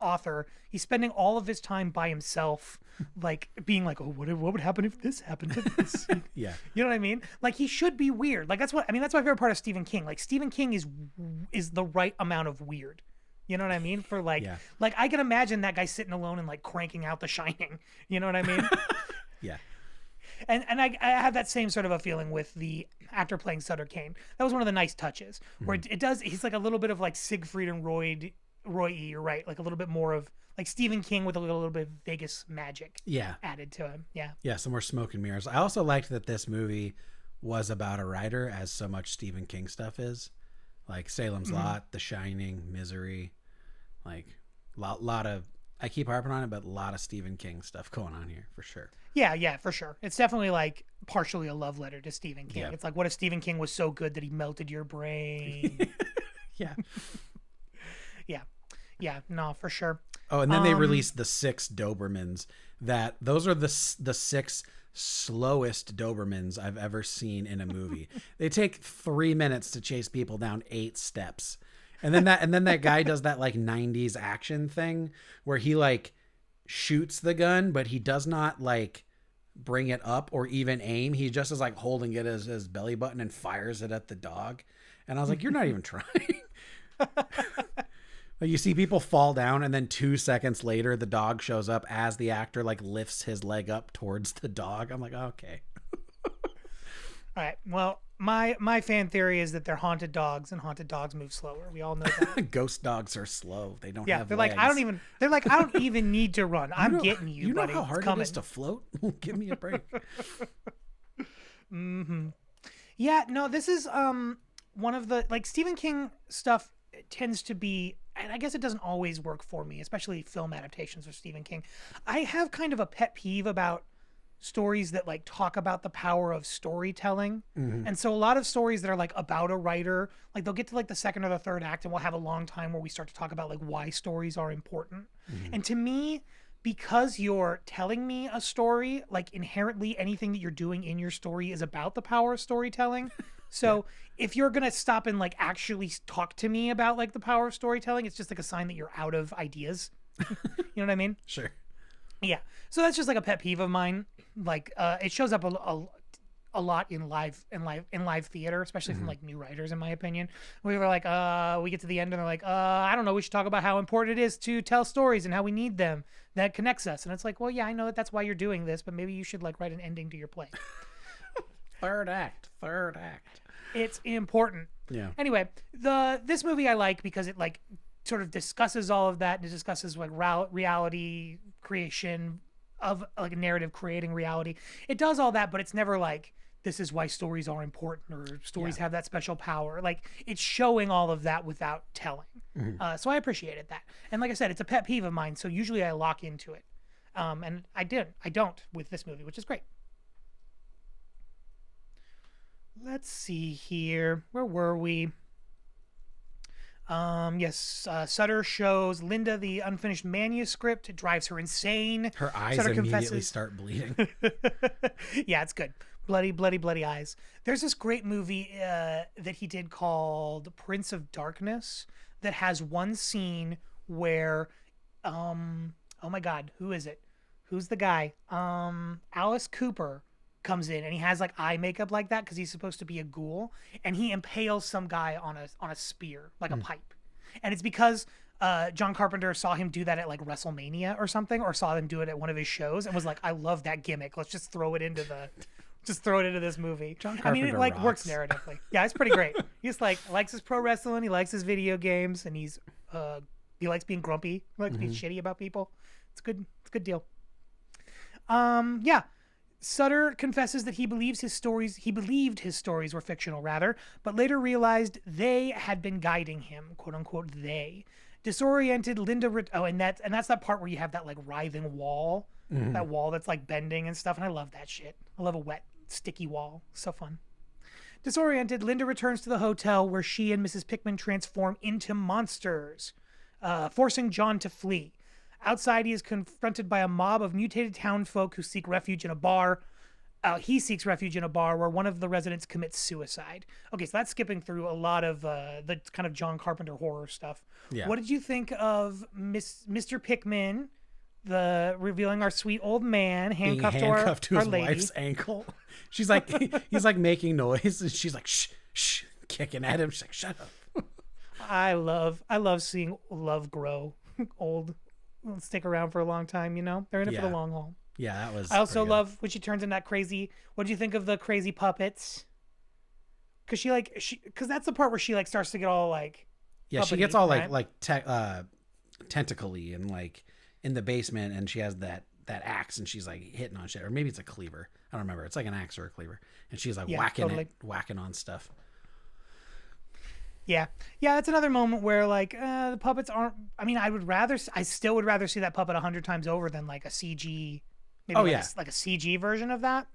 author, he's spending all of his time by himself, like being like, oh, what would happen if this happened to this? Yeah, you know what I mean? Like he should be weird. Like that's my favorite part of Stephen King. Like Stephen King is the right amount of weird. You know what I mean? For like, like I can imagine that guy sitting alone and like cranking out The Shining. You know what I mean? Yeah. And I have that same sort of a feeling with the actor playing Sutter Kane. That was one of the nice touches where he's like a little bit of like Siegfried and Roy, you're right. Like a little bit more of like Stephen King with a little bit of Vegas magic added to him. Yeah. Yeah. Some more smoke and mirrors. I also liked that this movie was about a writer, as so much Stephen King stuff is, like Salem's Lot, The Shining, Misery, like lot of, I keep harping on it, but a lot of Stephen King stuff going on here for sure. Yeah, for sure. It's definitely like partially a love letter to Stephen King. Yep. It's like, what if Stephen King was so good that he melted your brain? Yeah. Yeah, no, for sure. Oh, and then they released the 6 Dobermans. Those are the 6 slowest Dobermans I've ever seen in a movie. They take 3 minutes to chase people down 8 steps. And then that guy does that like 90s action thing where he like shoots the gun, but he does not like bring it up or even aim. He just is like holding it as his belly button and fires it at the dog. And I was like, you're not even trying. Like you see people fall down and then 2 seconds later, the dog shows up as the actor like lifts his leg up towards the dog. I'm like, oh, okay. All right. Well, my fan theory is that they're haunted dogs and haunted dogs move slower. We all know that. Ghost dogs are slow. They don't have they're legs. like, I don't even need to run. I'm getting you, you know buddy. how hard it is to float? Give me a break. Yeah, no, this is one of the like Stephen King stuff tends to be, and I guess it doesn't always work for me, especially film adaptations of Stephen King. I have kind of a pet peeve about stories that like talk about the power of storytelling. And so a lot of stories that are like about a writer, like they'll get to like the second or the third act and we'll have a long time where we start to talk about like why stories are important. And to me, because you're telling me a story, like inherently anything that you're doing in your story is about the power of storytelling. So if you're gonna stop and like actually talk to me about like the power of storytelling, it's just like a sign that you're out of ideas. You know what I mean? Sure. Yeah. So that's just like a pet peeve of mine. Like it shows up a lot in live theater, especially from like new writers, in my opinion. We were like, we get to the end and they're like, I don't know, we should talk about how important it is to tell stories and how we need them. That connects us. And it's like, well, yeah, I know that's why you're doing this, but maybe you should like write an ending to your play. Third act. It's important. Yeah. Anyway, this movie I like because it like sort of discusses all of that. And it discusses like reality creation of like a narrative creating reality. It does all that, but it's never like, this is why stories are important or stories have that special power. Like it's showing all of that without telling. So I appreciated that. And like I said, it's a pet peeve of mine. So usually I lock into it. And I don't with this movie, which is great. Let's see here. Where were we? Yes, Sutter shows Linda the unfinished manuscript. It drives her insane. Her eyes Sutter immediately start bleeding. Yeah, it's good. Bloody eyes. There's this great movie that he did called Prince of Darkness that has one scene where, oh my God, who is it? Who's the guy? Alice Cooper comes in and he has like eye makeup like that because he's supposed to be a ghoul, and he impales some guy on a spear, like a pipe. And it's because John Carpenter saw him do that at like WrestleMania or something, or saw him do it at one of his shows and was like, I love that gimmick. Let's just throw it into this movie. John Carpenter it like rocks. works narratively. Yeah, it's pretty great. He's like likes his pro wrestling, he likes his video games, and he likes being grumpy, he likes being shitty about people. It's good. It's a good deal. Yeah. Sutter confesses that he believed his stories were fictional, rather, but later realized they had been guiding him, quote unquote, they. Disoriented, Linda, and that's that part where you have that like writhing wall, that wall that's like bending and stuff, and I love that shit. I love a wet, sticky wall. So fun. Disoriented, Linda returns to the hotel where she and Mrs. Pickman transform into monsters, forcing John to flee. Outside, he is confronted by a mob of mutated townfolk who seek refuge in a bar. He seeks refuge in a bar where one of the residents commits suicide. Okay, so that's skipping through a lot of the kind of John Carpenter horror stuff. Yeah. What did you think of Mr. Pickman, revealing our sweet old man handcuffed to his our lady? wife's ankle? She's like, he's like making noise, and she's like, shh, kicking at him. She's like, shut up. I love seeing love grow old. Stick around for a long time, you know? They're in it for the long haul. Yeah, that was. I also love when she turns in that crazy. What do you think of the crazy puppets? Because that's the part where she like starts to get all like. Yeah, she gets all like tentacly and like in the basement, and she has that axe, and she's like hitting on shit, or maybe it's a cleaver. I don't remember. It's like an axe or a cleaver, and she's like whacking on stuff. Yeah, that's another moment where like the puppets aren't. I mean, I still would rather see that puppet 100 times over than like a CG. Maybe like a CG version of that.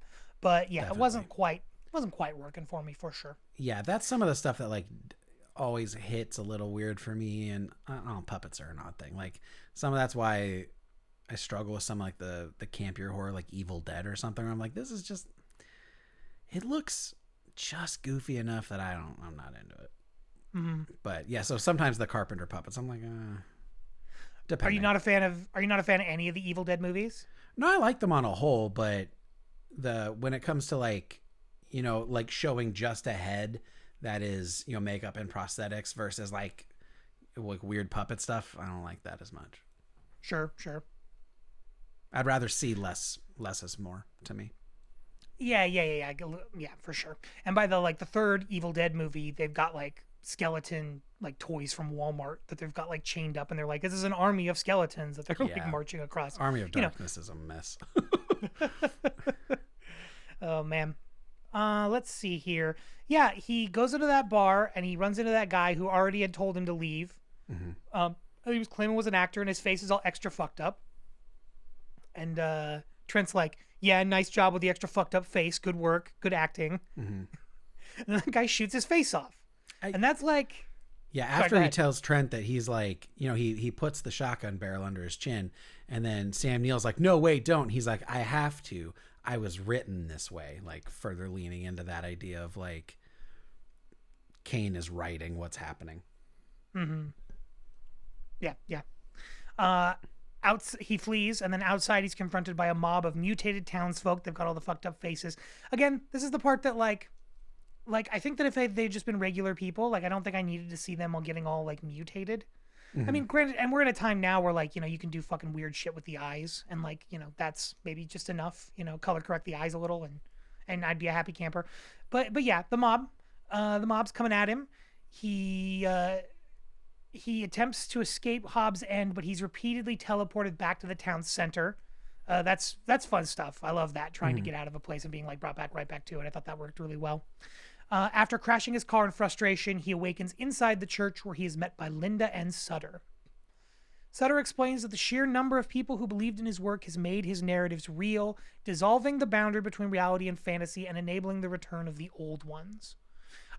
But yeah, Definitely. It wasn't quite working for me for sure. Yeah, that's some of the stuff that like always hits a little weird for me, and puppets are an odd thing. Like some of that's why I struggle with some like the campier horror, like Evil Dead or something. I'm like, this is just, it looks just goofy enough that I'm not into it. Mm-hmm. But yeah, so sometimes the Carpenter puppets, I'm like, depending. Are you not a fan of any of the Evil Dead movies? No, I like them on a whole, but when it comes to like, you know, like showing just a head that is, you know, makeup and prosthetics versus like weird puppet stuff, I don't like that as much. Sure. I'd rather see less is more to me. Yeah, for sure. And by the third Evil Dead movie, they've got like skeleton like toys from Walmart that they've got like chained up, and they're like, this is an army of skeletons that they're like marching across. Army of Darkness is a mess. Oh man. Let's see here. Yeah, he goes into that bar and he runs into that guy who already had told him to leave. Mm-hmm. He was claiming was an actor, and his face is all extra fucked up. And Trent's like, yeah, nice job with the extra fucked up face. Good work. Good acting. Mm-hmm. And then the guy shoots his face off. And that's like... Yeah, after he tells Trent that he's like, you know, he puts the shotgun barrel under his chin, and then Sam Neill's like, no, wait, don't. He's like, I have to. I was written this way, like further leaning into that idea of like, Kane is writing what's happening. Mm-hmm. Yeah. He flees, and then outside he's confronted by a mob of mutated townsfolk. They've got all the fucked up faces. Again, this is the part that like I think that if they'd just been regular people, like I don't think I needed to see them all getting all like mutated. I mean, granted, and we're at a time now where like, you can do fucking weird shit with the eyes, and like, that's maybe just enough, color correct the eyes a little, and I'd be a happy camper. But yeah, the mob's coming at him. He attempts to escape Hobbs End, but he's repeatedly teleported back to the town center. That's fun stuff. I love that, trying to get out of a place and being like brought back right back to it. I thought that worked really well. After crashing his car in frustration, he awakens inside the church where he is met by Linda and Sutter. Sutter explains that the sheer number of people who believed in his work has made his narratives real, dissolving the boundary between reality and fantasy and enabling the return of the old ones.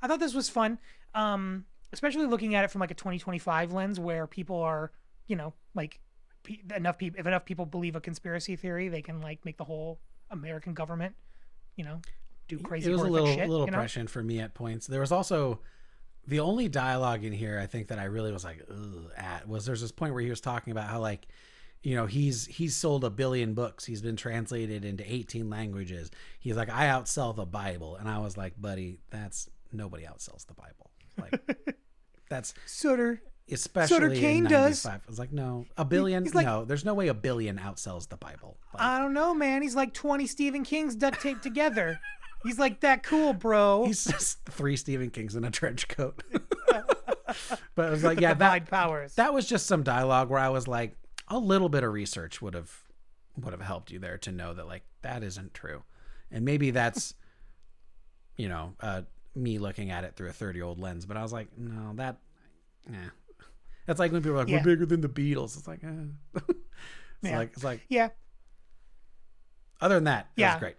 I thought this was fun. Especially looking at it from like a 2025 lens where people are, like if enough people believe a conspiracy theory, they can like make the whole American government, do crazy. It was a little prescient for me at points. There was also the only dialogue in here I think that I really was like, ugh, there's this point where he was talking about how like, he's sold 1 billion books. He's been translated into 18 languages. He's like, I outsell the Bible. And I was like, buddy, nobody outsells the Bible. Like that's Sutter. Especially Sutter Kane in 95. does. I was like, no, 1 billion. Like, no, there's no way 1 billion outsells the Bible. Like, I don't know, man. He's like 20 Stephen Kings duct taped together. He's like that cool, bro. He's just 3 Stephen Kings in a trench coat. But it was like, yeah, that was just some dialogue where I was like, a little bit of research would have helped you there to know that like that isn't true, and maybe that's me looking at it through a 30-year-old lens. But I was like, no, that's like when people are like, we're bigger than the Beatles. It's like, it's like, yeah. Other than that, it was great.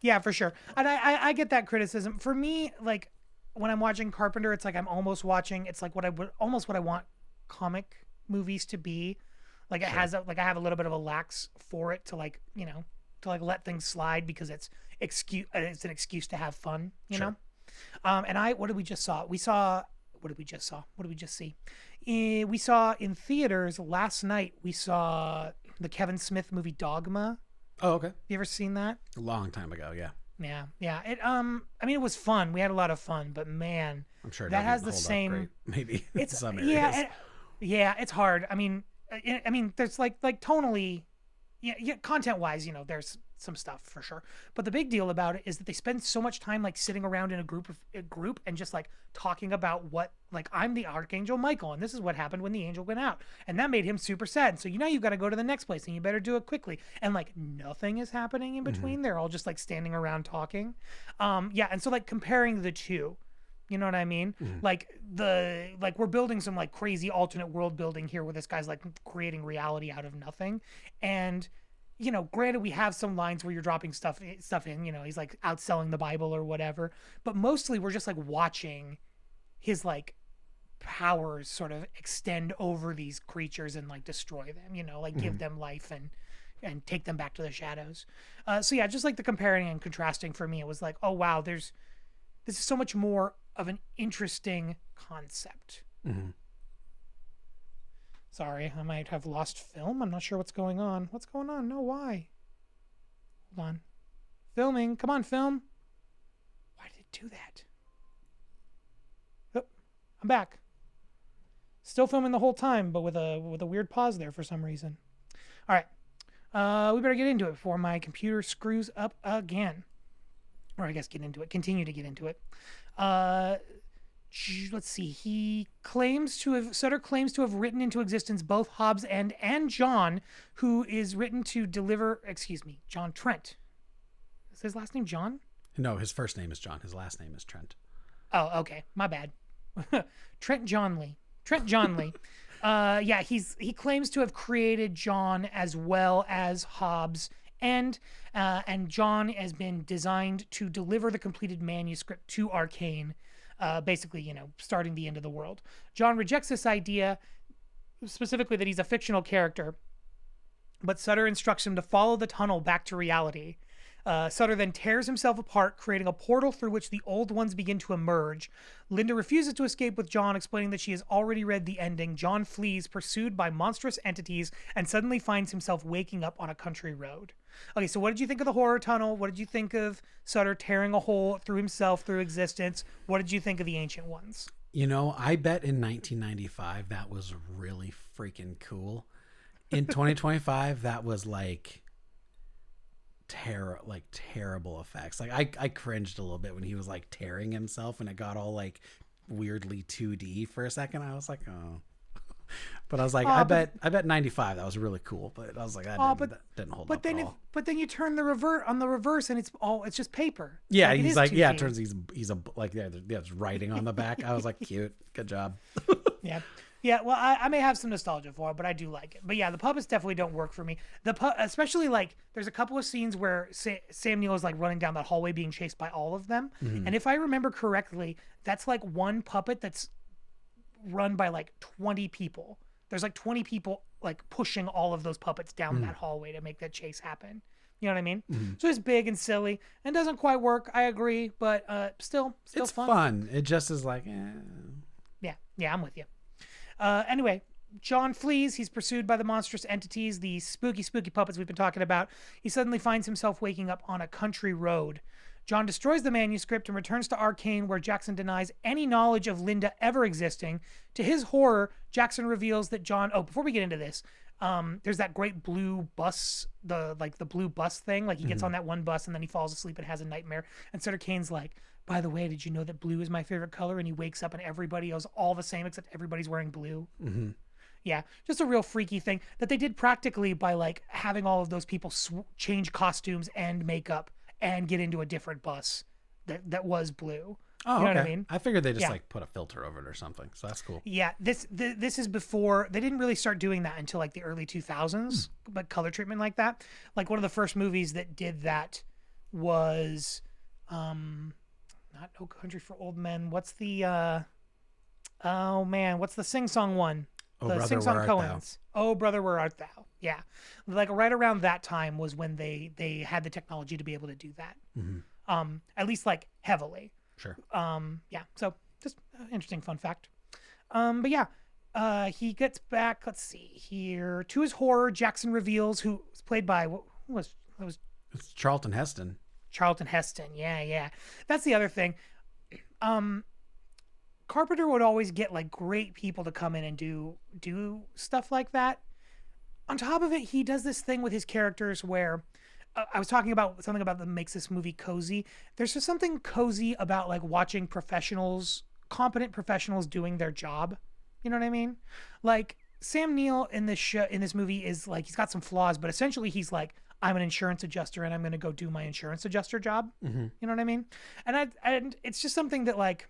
Yeah, for sure. And I get that criticism. For me, like when I'm watching Carpenter, it's like I'm almost watching. It's like what I want comic movies to be. Like it has I have a little bit of a lax for it to like to like let things slide because it's an excuse to have fun. You know. And what did we just saw? What did we just see? We saw in theaters last night. We saw the Kevin Smith movie Dogma. Oh, okay. You ever seen that? A long time ago, yeah. Yeah. It I mean, it was fun. We had a lot of fun, but man, I'm sure that has the same. Maybe it's some areas. Yeah, it's hard. I mean, there's like tonally, content wise, there's some stuff for sure. But the big deal about it is that they spend so much time like sitting around in a group and just like talking about what, like, I'm the Archangel Michael and this is what happened when the angel went out and that made him super sad. And so you've got to go to the next place and you better do it quickly. And like nothing is happening in between. Mm-hmm. They're all just like standing around talking. And so like comparing the two, you know what I mean? Mm-hmm. Like we're building some like crazy alternate world building here where this guy's like creating reality out of nothing. And granted, we have some lines where you're dropping stuff in, he's like outselling the Bible or whatever, but mostly we're just like watching his like powers sort of extend over these creatures and like destroy them, like give them life and take them back to the shadows. So yeah, just like the comparing and contrasting for me, it was like, oh wow, this is so much more of an interesting concept. Mm-hmm. Sorry, I might have lost film. I'm not sure what's going on. What's going on? No, why? Hold on. Filming. Come on, film. Why did it do that? Oh, I'm back. Still filming the whole time, but with a weird pause there for some reason. All right. We better get into it before my computer screws up again. Or I guess continue to get into it. Let's see. Sutter claims to have written into existence both Hobbs and John, who is written to deliver. John Trent. Is his last name John? No, his first name is John. His last name is Trent. Oh, okay. My bad. Trent John Lee. He claims to have created John as well as Hobbs, and John has been designed to deliver the completed manuscript to Arcane. Basically, starting the end of the world. John rejects this idea, specifically that he's a fictional character, but Sutter instructs him to follow the tunnel back to reality. Sutter then tears himself apart, creating a portal through which the old ones begin to emerge. Linda refuses to escape with John, explaining that she has already read the ending. John flees, pursued by monstrous entities, and suddenly finds himself waking up on a country road. Okay, so what did you think of the horror tunnel? What did you think of Sutter tearing a hole through himself, through existence? What did you think of the Ancient Ones? You know, I bet in 1995 that was really freaking cool. In 2025, that was like terrible effects. Like I cringed a little bit when he was like tearing himself and it got all like weirdly 2D for a second. I was like, oh. But I was like, I bet 95 that was really cool. But I was like, that didn't hold up at all. But then you turn the reverse and it's just paper. Yeah, like, he's like, 2D. Yeah, it turns he's a like there's writing on the back. I was like, cute, good job. Yeah. Yeah, well, I may have some nostalgia for it, but I do like it. But yeah, the puppets definitely don't work for me. Especially like there's a couple of scenes where Sam Neill is like running down that hallway being chased by all of them. Mm-hmm. And if I remember correctly, that's like one puppet that's run by like 20 people. There's like 20 people like pushing all of those puppets down that hallway to make that chase happen. You know what I mean? Mm-hmm. So it's big and silly and doesn't quite work. I agree, but still it's fun. Fun. It just is like, Yeah, I'm with you. Anyway, John flees. He's pursued by the monstrous entities, the spooky puppets we've been talking about. He suddenly finds himself waking up on a country road. John destroys the manuscript and returns to Arcane, where Jackson denies any knowledge of Linda ever existing. To his horror, Jackson reveals that John... Oh, before we get into this, there's that great blue bus, the blue bus thing. Like, he gets on that one bus, and then he falls asleep and has a nightmare. And Sutter Kane's like, by the way, did you know that blue is my favorite color? And he wakes up, and everybody is all the same, except everybody's wearing blue. Mm-hmm. Yeah, just a real freaky thing that they did practically by, like, having all of those people change costumes and makeup and get into a different bus that was blue. Oh, you know okay. what I mean? I figured they just like put a filter over it or something. So that's cool. Yeah, this is before they didn't really start doing that until like the early 2000s, but color treatment like that. Like one of the first movies that did that was not No Country for Old Men. What's the what's the sing-song one? Oh, the Brother, sing-song Where Art Coens. Oh, Brother, Where Art Thou? Yeah. Like right around that time was when they had the technology to be able to do that. Mm-hmm. At least like heavily. Sure. Yeah. So just interesting fun fact. But yeah, he gets back. Let's see here. To his horror, Jackson reveals who was played by It's Charlton Heston. Charlton Heston. Yeah. That's the other thing. Carpenter would always get like great people to come in and do stuff like that. On top of it, he does this thing with his characters where I was talking about something about that makes this movie cozy. There's just something cozy about like watching competent professionals doing their job. You know what I mean? Like Sam Neill in this movie is like, he's got some flaws, but essentially he's like, I'm an insurance adjuster and I'm going to go do my insurance adjuster job. Mm-hmm. You know what I mean? And it's just something that like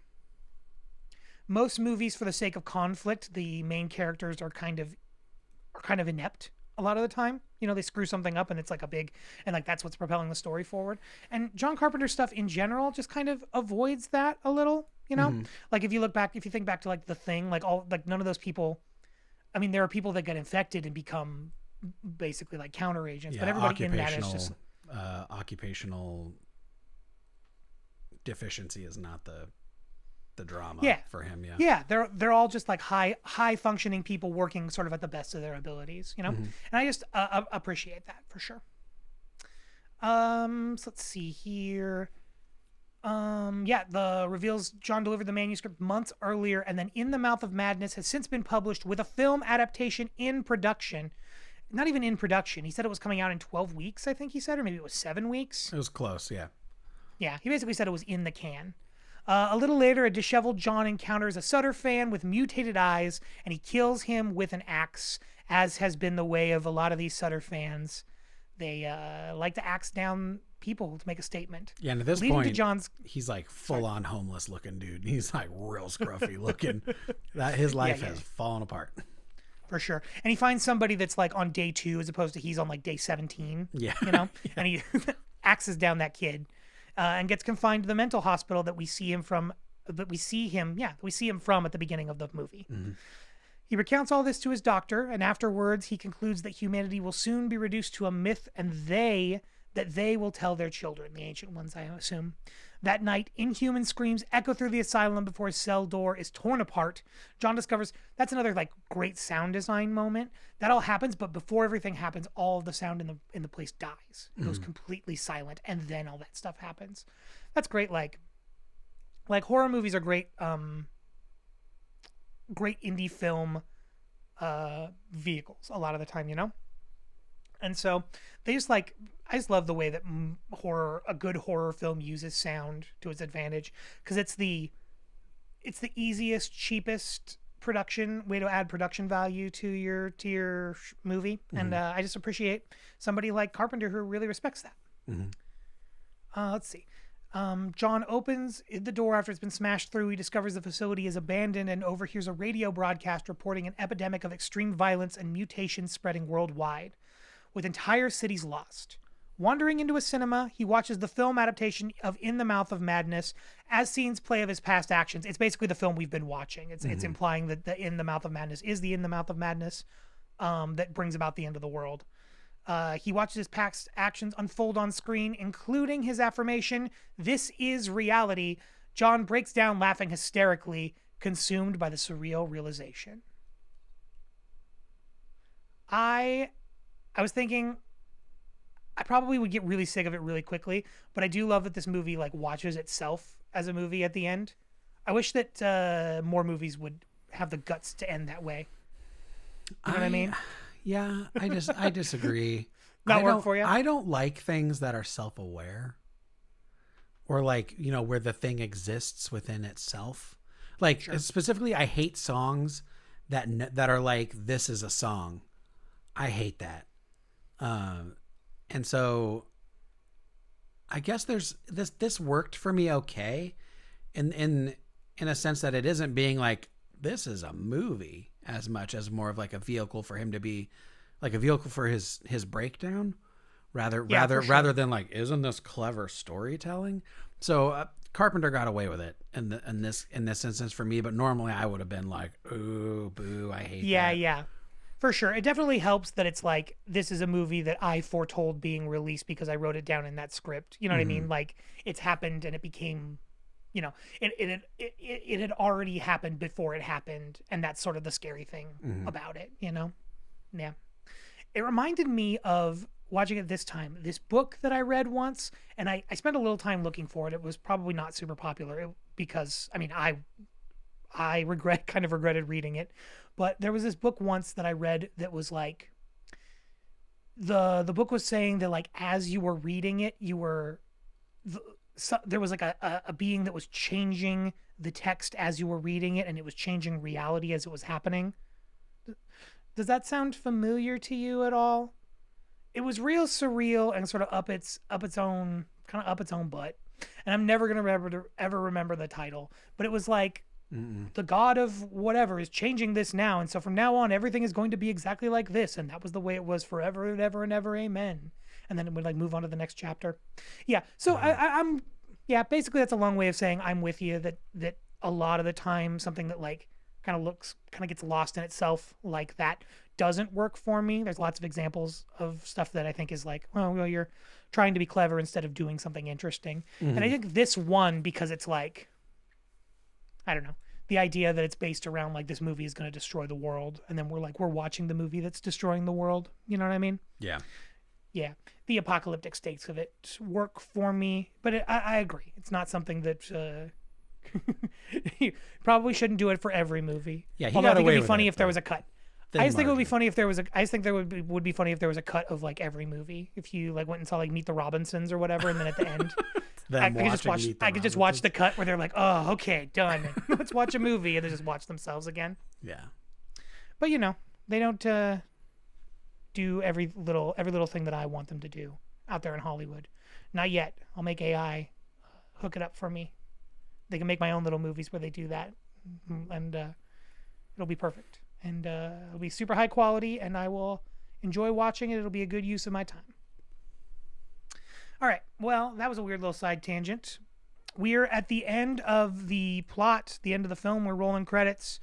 most movies, for the sake of conflict, the main characters are kind of inept a lot of the time. You know, they screw something up and it's like and like that's what's propelling the story forward. And John Carpenter stuff in general just kind of avoids that a little, you know? Mm-hmm. Like if you think back to like The Thing, like none of those people, I mean, there are people that get infected and become basically like counter agents, but everybody in that is just occupational deficiency is not the drama for him. Yeah, they're all just like high functioning people working sort of at the best of their abilities, you know. Mm-hmm. And I just appreciate that for sure. So let's see here. The reveals John delivered the manuscript months earlier, and then In the Mouth of Madness has since been published with a film adaptation in production. Not even in production. He said it was coming out in 12 weeks, I think he said, or maybe it was 7 weeks. It was close, yeah. Yeah, he basically said it was in the can. A little later, a disheveled John encounters a Sutter fan with mutated eyes, and he kills him with an axe, as has been the way of a lot of these Sutter fans. They like to axe down people to make a statement. Yeah, and at this point, he's like full-on homeless looking dude. He's like real scruffy looking. His life has fallen apart. For sure. And he finds somebody that's like on day 2 as opposed to he's on like day 17. Yeah. You know? Yeah. And he axes down that kid. And gets confined to the mental hospital that we see him from at the beginning of the movie. Mm-hmm. He recounts all this to his doctor, and afterwards he concludes that humanity will soon be reduced to a myth, and they, that they will tell their children, the ancient ones, I assume. That night, inhuman screams echo through the asylum before his cell door is torn apart. John discovers that's another like great sound design moment. That all happens, but before everything happens, all of the sound in the place dies. It goes completely silent, and then all that stuff happens. That's great. Like horror movies are great. Great indie film vehicles a lot of the time, you know. And so they just like, I just love the way that a good horror film uses sound to its advantage, because it's the easiest, cheapest production way to add production value to your movie. And I just appreciate somebody like Carpenter who really respects that. Let's see. John opens the door after it's been smashed through. He discovers the facility is abandoned and overhears a radio broadcast reporting an epidemic of extreme violence and mutations spreading worldwide, with entire cities lost. Wandering into a cinema, he watches the film adaptation of In the Mouth of Madness as scenes play of his past actions. It's basically the film we've been watching. It's implying that the In the Mouth of Madness is the In the Mouth of Madness that brings about the end of the world. He watches his past actions unfold on screen, including his affirmation, "This is reality." John breaks down laughing hysterically, consumed by the surreal realization. I was thinking I probably would get really sick of it really quickly, but I do love that this movie like watches itself as a movie at the end. I wish that more movies would have the guts to end that way. You know what I mean? Yeah, I disagree. Not work for you? I don't like things that are self-aware, or like, you know, where the thing exists within itself. Like specifically, I hate songs that are like, this is a song. I hate that. And so I guess there's this worked for me okay in a sense that it isn't being like, this is a movie, as much as more of like a vehicle for him to be like a vehicle for his breakdown rather than like, isn't this clever storytelling? So Carpenter got away with it in this instance for me, but normally I would have been like, ooh, boo, I hate that. Yeah. For sure. It definitely helps that it's like, this is a movie that I foretold being released because I wrote it down in that script. You know what I mean? Like, it's happened and it became, you know, it had already happened before it happened. And that's sort of the scary thing about it, you know? Yeah. It reminded me of, watching it this time, this book that I read once, and I spent a little time looking for it. It was probably not super popular because, I mean, I kind of regretted reading it, but there was this book once that I read that was like, the book was saying that like, as you were reading it, there was like a being that was changing the text as you were reading it, and it was changing reality as it was happening. Does that sound familiar to you at all? It was real surreal and sort of up its own butt. And I'm never gonna ever remember the title, but it was like, the god of whatever is changing this now, and so from now on everything is going to be exactly like this, and that was the way it was forever and ever and ever, amen. And then it would like move on to the next chapter. Yeah. So I'm basically that's a long way of saying I'm with you that a lot of the time something that like kind of gets lost in itself like that doesn't work for me. There's lots of examples of stuff that I think is like, well, you're trying to be clever instead of doing something interesting. And I think this one, because it's like, I don't know, the idea that it's based around like this movie is going to destroy the world, and then we're watching the movie that's destroying the world. You know what I mean? Yeah. Yeah. The apocalyptic stakes of it work for me, but I agree. It's not something that you probably shouldn't do it for every movie. Yeah. Although I think it'd be funny if there was a cut. I just think it would be funny if there was would be funny if there was a cut of like every movie. If you like went and saw like Meet the Robinsons or whatever, and then at the end, I could just watch the cut where they're like, oh, okay, done. Let's watch a movie, and they just watch themselves again. Yeah. But you know, they don't do every little thing that I want them to do out there in Hollywood. Not yet. I'll make AI hook it up for me. They can make my own little movies where they do that, and it'll be perfect. And it'll be super high quality, and I will enjoy watching it. It'll be a good use of my time. All right. Well, that was a weird little side tangent. We're at the end of the plot, the end of the film. We're rolling credits.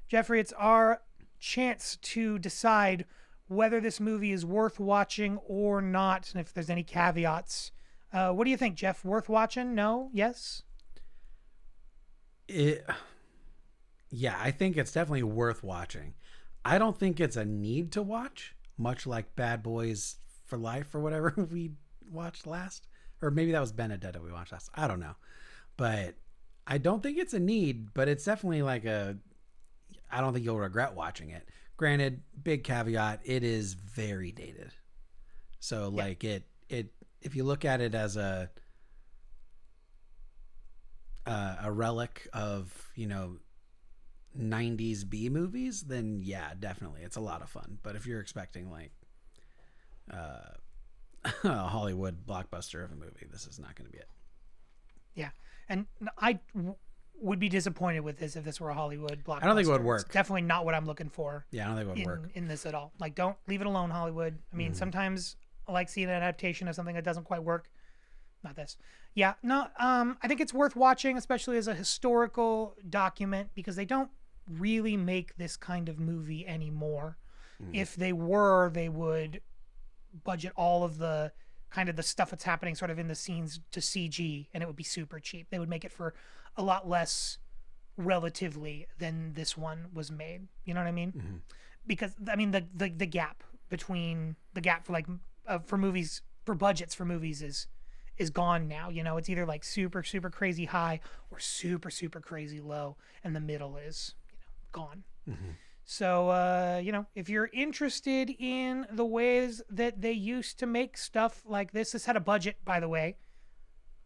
Jeffrey, it's our chance to decide whether this movie is worth watching or not, and if there's any caveats. What do you think, Jeff? Worth watching? No? Yes? It, yeah, I think it's definitely worth watching. I don't think it's a need to watch, much like Bad Boys for Life or whatever we watched last. Or maybe that was Benedetta we watched last. I don't know. But I don't think it's a need, but it's definitely like I don't think you'll regret watching it. Granted, big caveat, it is very dated. So like it if you look at it as a relic of, 90s B movies, then yeah, definitely it's a lot of fun. But if you're expecting like a Hollywood blockbuster of a movie, this is not going to be it. Yeah. And I would be disappointed with this if this were a Hollywood blockbuster. I don't think it would work. It's definitely not what I'm looking for. Yeah, I don't think it would work in this at all. Like, don't leave it alone, Hollywood. I mean, sometimes I like seeing an adaptation of something that doesn't quite work. Not this. Yeah, no. I think it's worth watching, especially as a historical document, because they don't really make this kind of movie anymore. If they were, they would budget all of the kind of the stuff that's happening sort of in the scenes to CG, and it would be super cheap. They would make it for a lot less relatively than this one was made. You know what I mean? Because I mean the gap for like for movies, for budgets for movies is gone now. It's either like super super crazy high or super super crazy low, and the middle is gone. So, if you're interested in the ways that they used to make stuff like this had a budget, by the way.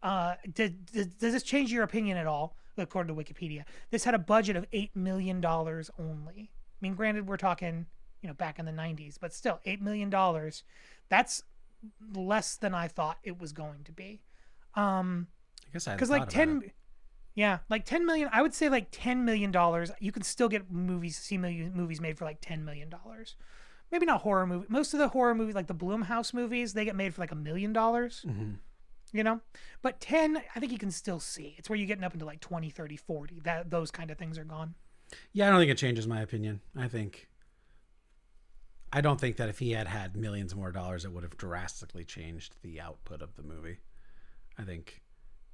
Does this change your opinion at all? According to Wikipedia, this had a budget of $8 million only. I mean, granted, we're talking, back in the 90s, but still $8 million. That's less than I thought it was going to be. I guess I because like 10. Yeah, like 10 million. I would say like $10 million. You can still get movies made for like $10 million. Maybe not horror movies. Most of the horror movies, like the Blumhouse movies, they get made for like $1 million. But 10, I think you can still see. It's where you're getting up into like 20, 30, 40. Those kind of things are gone. Yeah, I don't think it changes my opinion. I don't think that if he had millions more dollars, it would have drastically changed the output of the movie. I think,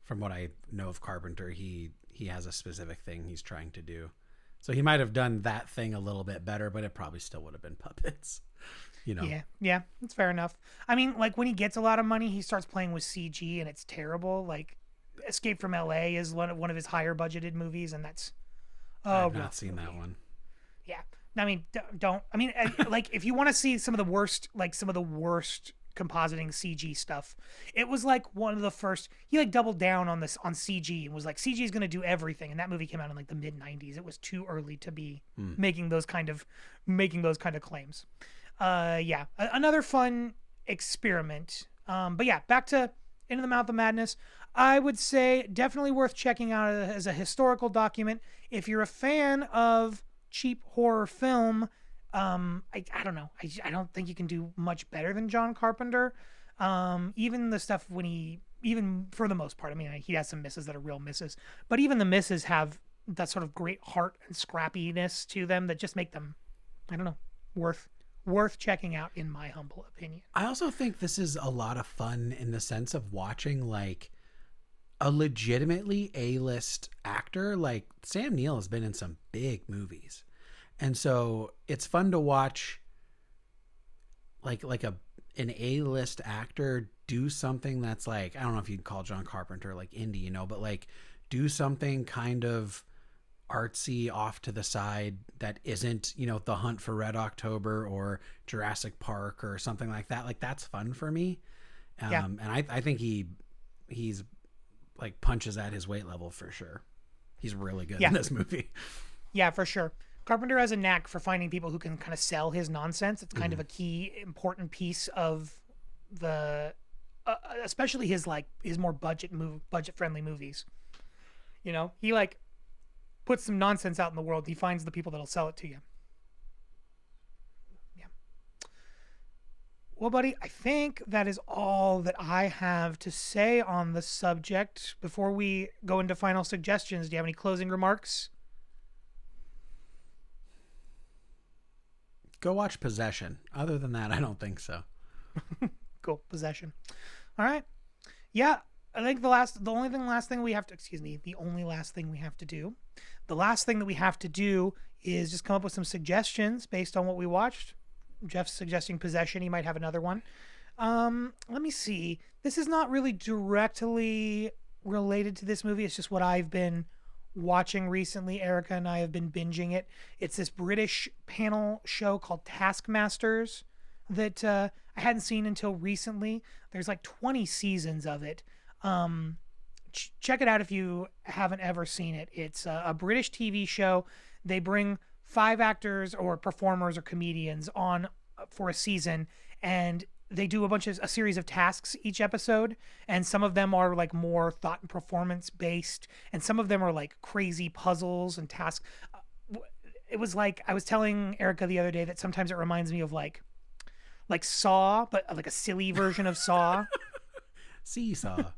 from what I know of Carpenter, he has a specific thing he's trying to do. So he might have done that thing a little bit better, but it probably still would have been puppets. Yeah, that's fair enough. I mean, like when he gets a lot of money, he starts playing with CG and it's terrible. Like Escape from LA is one of his higher budgeted movies, and that's I've not seen that one. Yeah. I mean, don't. I mean, like if you want to see some of the worst compositing CG stuff, it was like one of the first. He like doubled down on this on CG and was like, CG is going to do everything. And that movie came out in like the mid 90s. It was too early to be making those kind of claims. Another fun experiment. But yeah, back to Into the Mouth of Madness. I would say definitely worth checking out as a historical document. If you're a fan of cheap horror film, I don't know. I don't think you can do much better than John Carpenter. Even the stuff even for the most part, I mean, he has some misses that are real misses, but even the misses have that sort of great heart and scrappiness to them that just make them, I don't know, worth checking out, in my humble opinion. I also think this is a lot of fun in the sense of watching like a legitimately A-list actor. Like Sam Neill has been in some big movies. And so it's fun to watch like an A-list actor do something that's like, I don't know if you'd call John Carpenter like indie, but like do something kind of artsy off to the side that isn't, The Hunt for Red October or Jurassic Park or something like that. Like that's fun for me. And I think he's like punches at his weight level for sure. He's really good in this movie. Yeah, for sure. Carpenter has a knack for finding people who can kind of sell his nonsense. It's kind of a key, important piece of the, especially his more budget-friendly movies. He like puts some nonsense out in the world. He finds the people that'll sell it to you. Yeah. Well, buddy, I think that is all that I have to say on the subject. Before we go into final suggestions, do you have any closing remarks? Go watch Possession. Other than that, I don't think so. Cool. Possession. All right. Yeah. I think the last thing we have to do. The last thing that we have to do is just come up with some suggestions based on what we watched. Jeff's suggesting Possession. He might have another one. Let me see. This is not really directly related to this movie. It's just what I've been watching recently. Erica and I have been binging it. It's this British panel show called Taskmasters that I hadn't seen until recently. There's like 20 seasons of it. Check it out if you haven't ever seen it. It's a British TV show. They bring 5 actors or performers or comedians on for a season, and they do a series of tasks each episode, and some of them are like more thought and performance based, and some of them are like crazy puzzles and tasks. It was like, I was telling Erica the other day that sometimes it reminds me of like Saw, but like a silly version of Saw. Seesaw.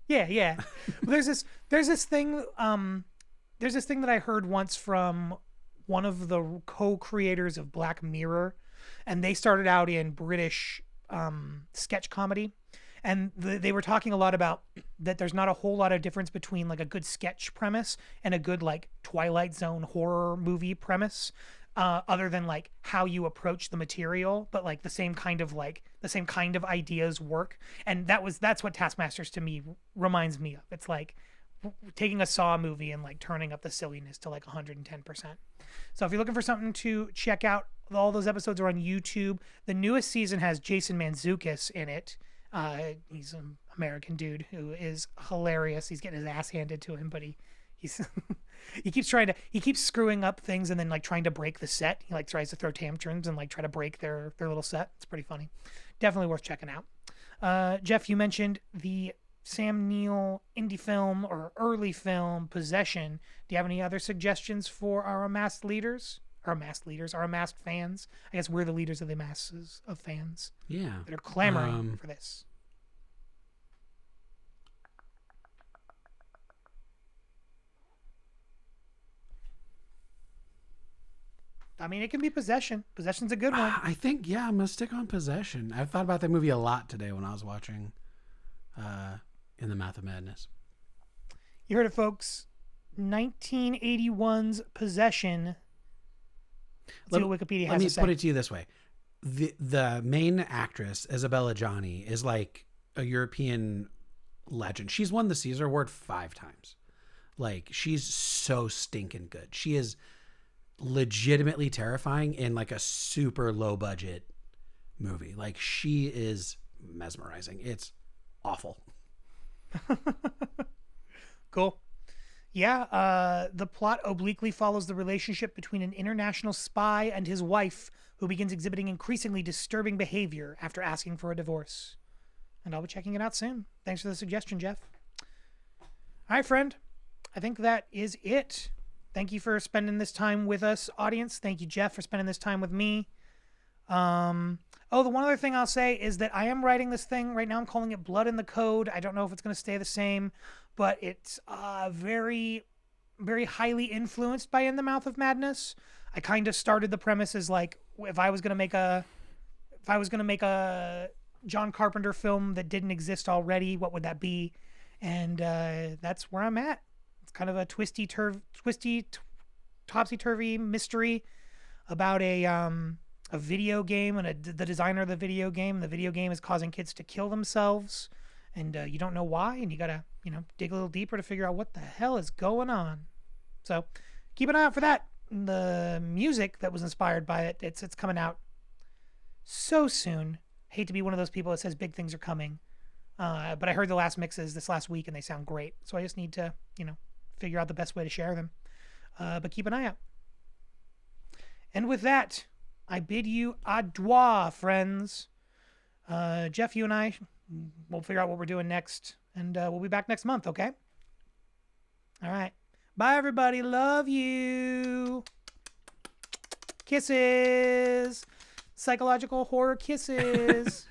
Yeah. There's this thing that I heard once from one of the co-creators of Black Mirror, and they started out in British sketch comedy, and they were talking a lot about that there's not a whole lot of difference between like a good sketch premise and a good like Twilight Zone horror movie premise, other than like how you approach the material, but like the same kind of ideas work. And that's what Taskmasters to me reminds me of. It's like taking a Saw movie and like turning up the silliness to like 110%. So if you're looking for something to check out, all those episodes are on YouTube. The newest season has Jason Mantzoukas in it. He's an American dude who is hilarious. He's getting his ass handed to him, but he's he keeps screwing up things and then like trying to break the set. He like tries to throw tantrums and like try to break their little set. It's pretty funny. Definitely worth checking out. Jeff, you mentioned the Sam Neill indie film or early film Possession. Do you have any other suggestions for our amassed leaders? Our amassed fans. I guess we're the leaders of the masses of fans. Yeah. That are clamoring for this. I mean, it can be Possession. Possession's a good one. I think, yeah, I'm going to stick on Possession. I've thought about that movie a lot today when I was watching In the Mouth of Madness. You heard it, folks. 1981's Possession. Let's see what Wikipedia has to say. Let me put it to you this way. The main actress, Isabella Gianni, is like a European legend. She's won the Caesar Award 5 times. Like, she's so stinking good. She is legitimately terrifying in like a super low budget movie. Like, she is mesmerizing. It's awful. Cool. Yeah, the plot obliquely follows the relationship between an international spy and his wife, who begins exhibiting increasingly disturbing behavior after asking for a divorce. And I'll be checking it out soon. Thanks for the suggestion, Jeff. All right, friend. I think that is it. Thank you for spending this time with us, audience. Thank you, Jeff, for spending this time with me. The one other thing I'll say is that I am writing this thing right now. I'm calling it Blood in the Code. I don't know if it's going to stay the same, but it's very, very highly influenced by In the Mouth of Madness. I kind of started the premise as like, if I was going to make a John Carpenter film that didn't exist already, what would that be? And that's where I'm at. It's kind of a topsy-turvy mystery about a video game and the designer of the video game. The video game is causing kids to kill themselves, and you don't know why, and you gotta dig a little deeper to figure out what the hell is going on. So keep an eye out for that. The music that was inspired by it, it's coming out so soon. Hate to be one of those people that says big things are coming, but I heard the last mixes this last week and they sound great, so I just need to figure out the best way to share them. But keep an eye out. And with that, I bid you adieu, friends. Jeff, you and I, we'll figure out what we're doing next, and we'll be back next month, okay? All right. Bye, everybody. Love you. Kisses. Psychological horror kisses.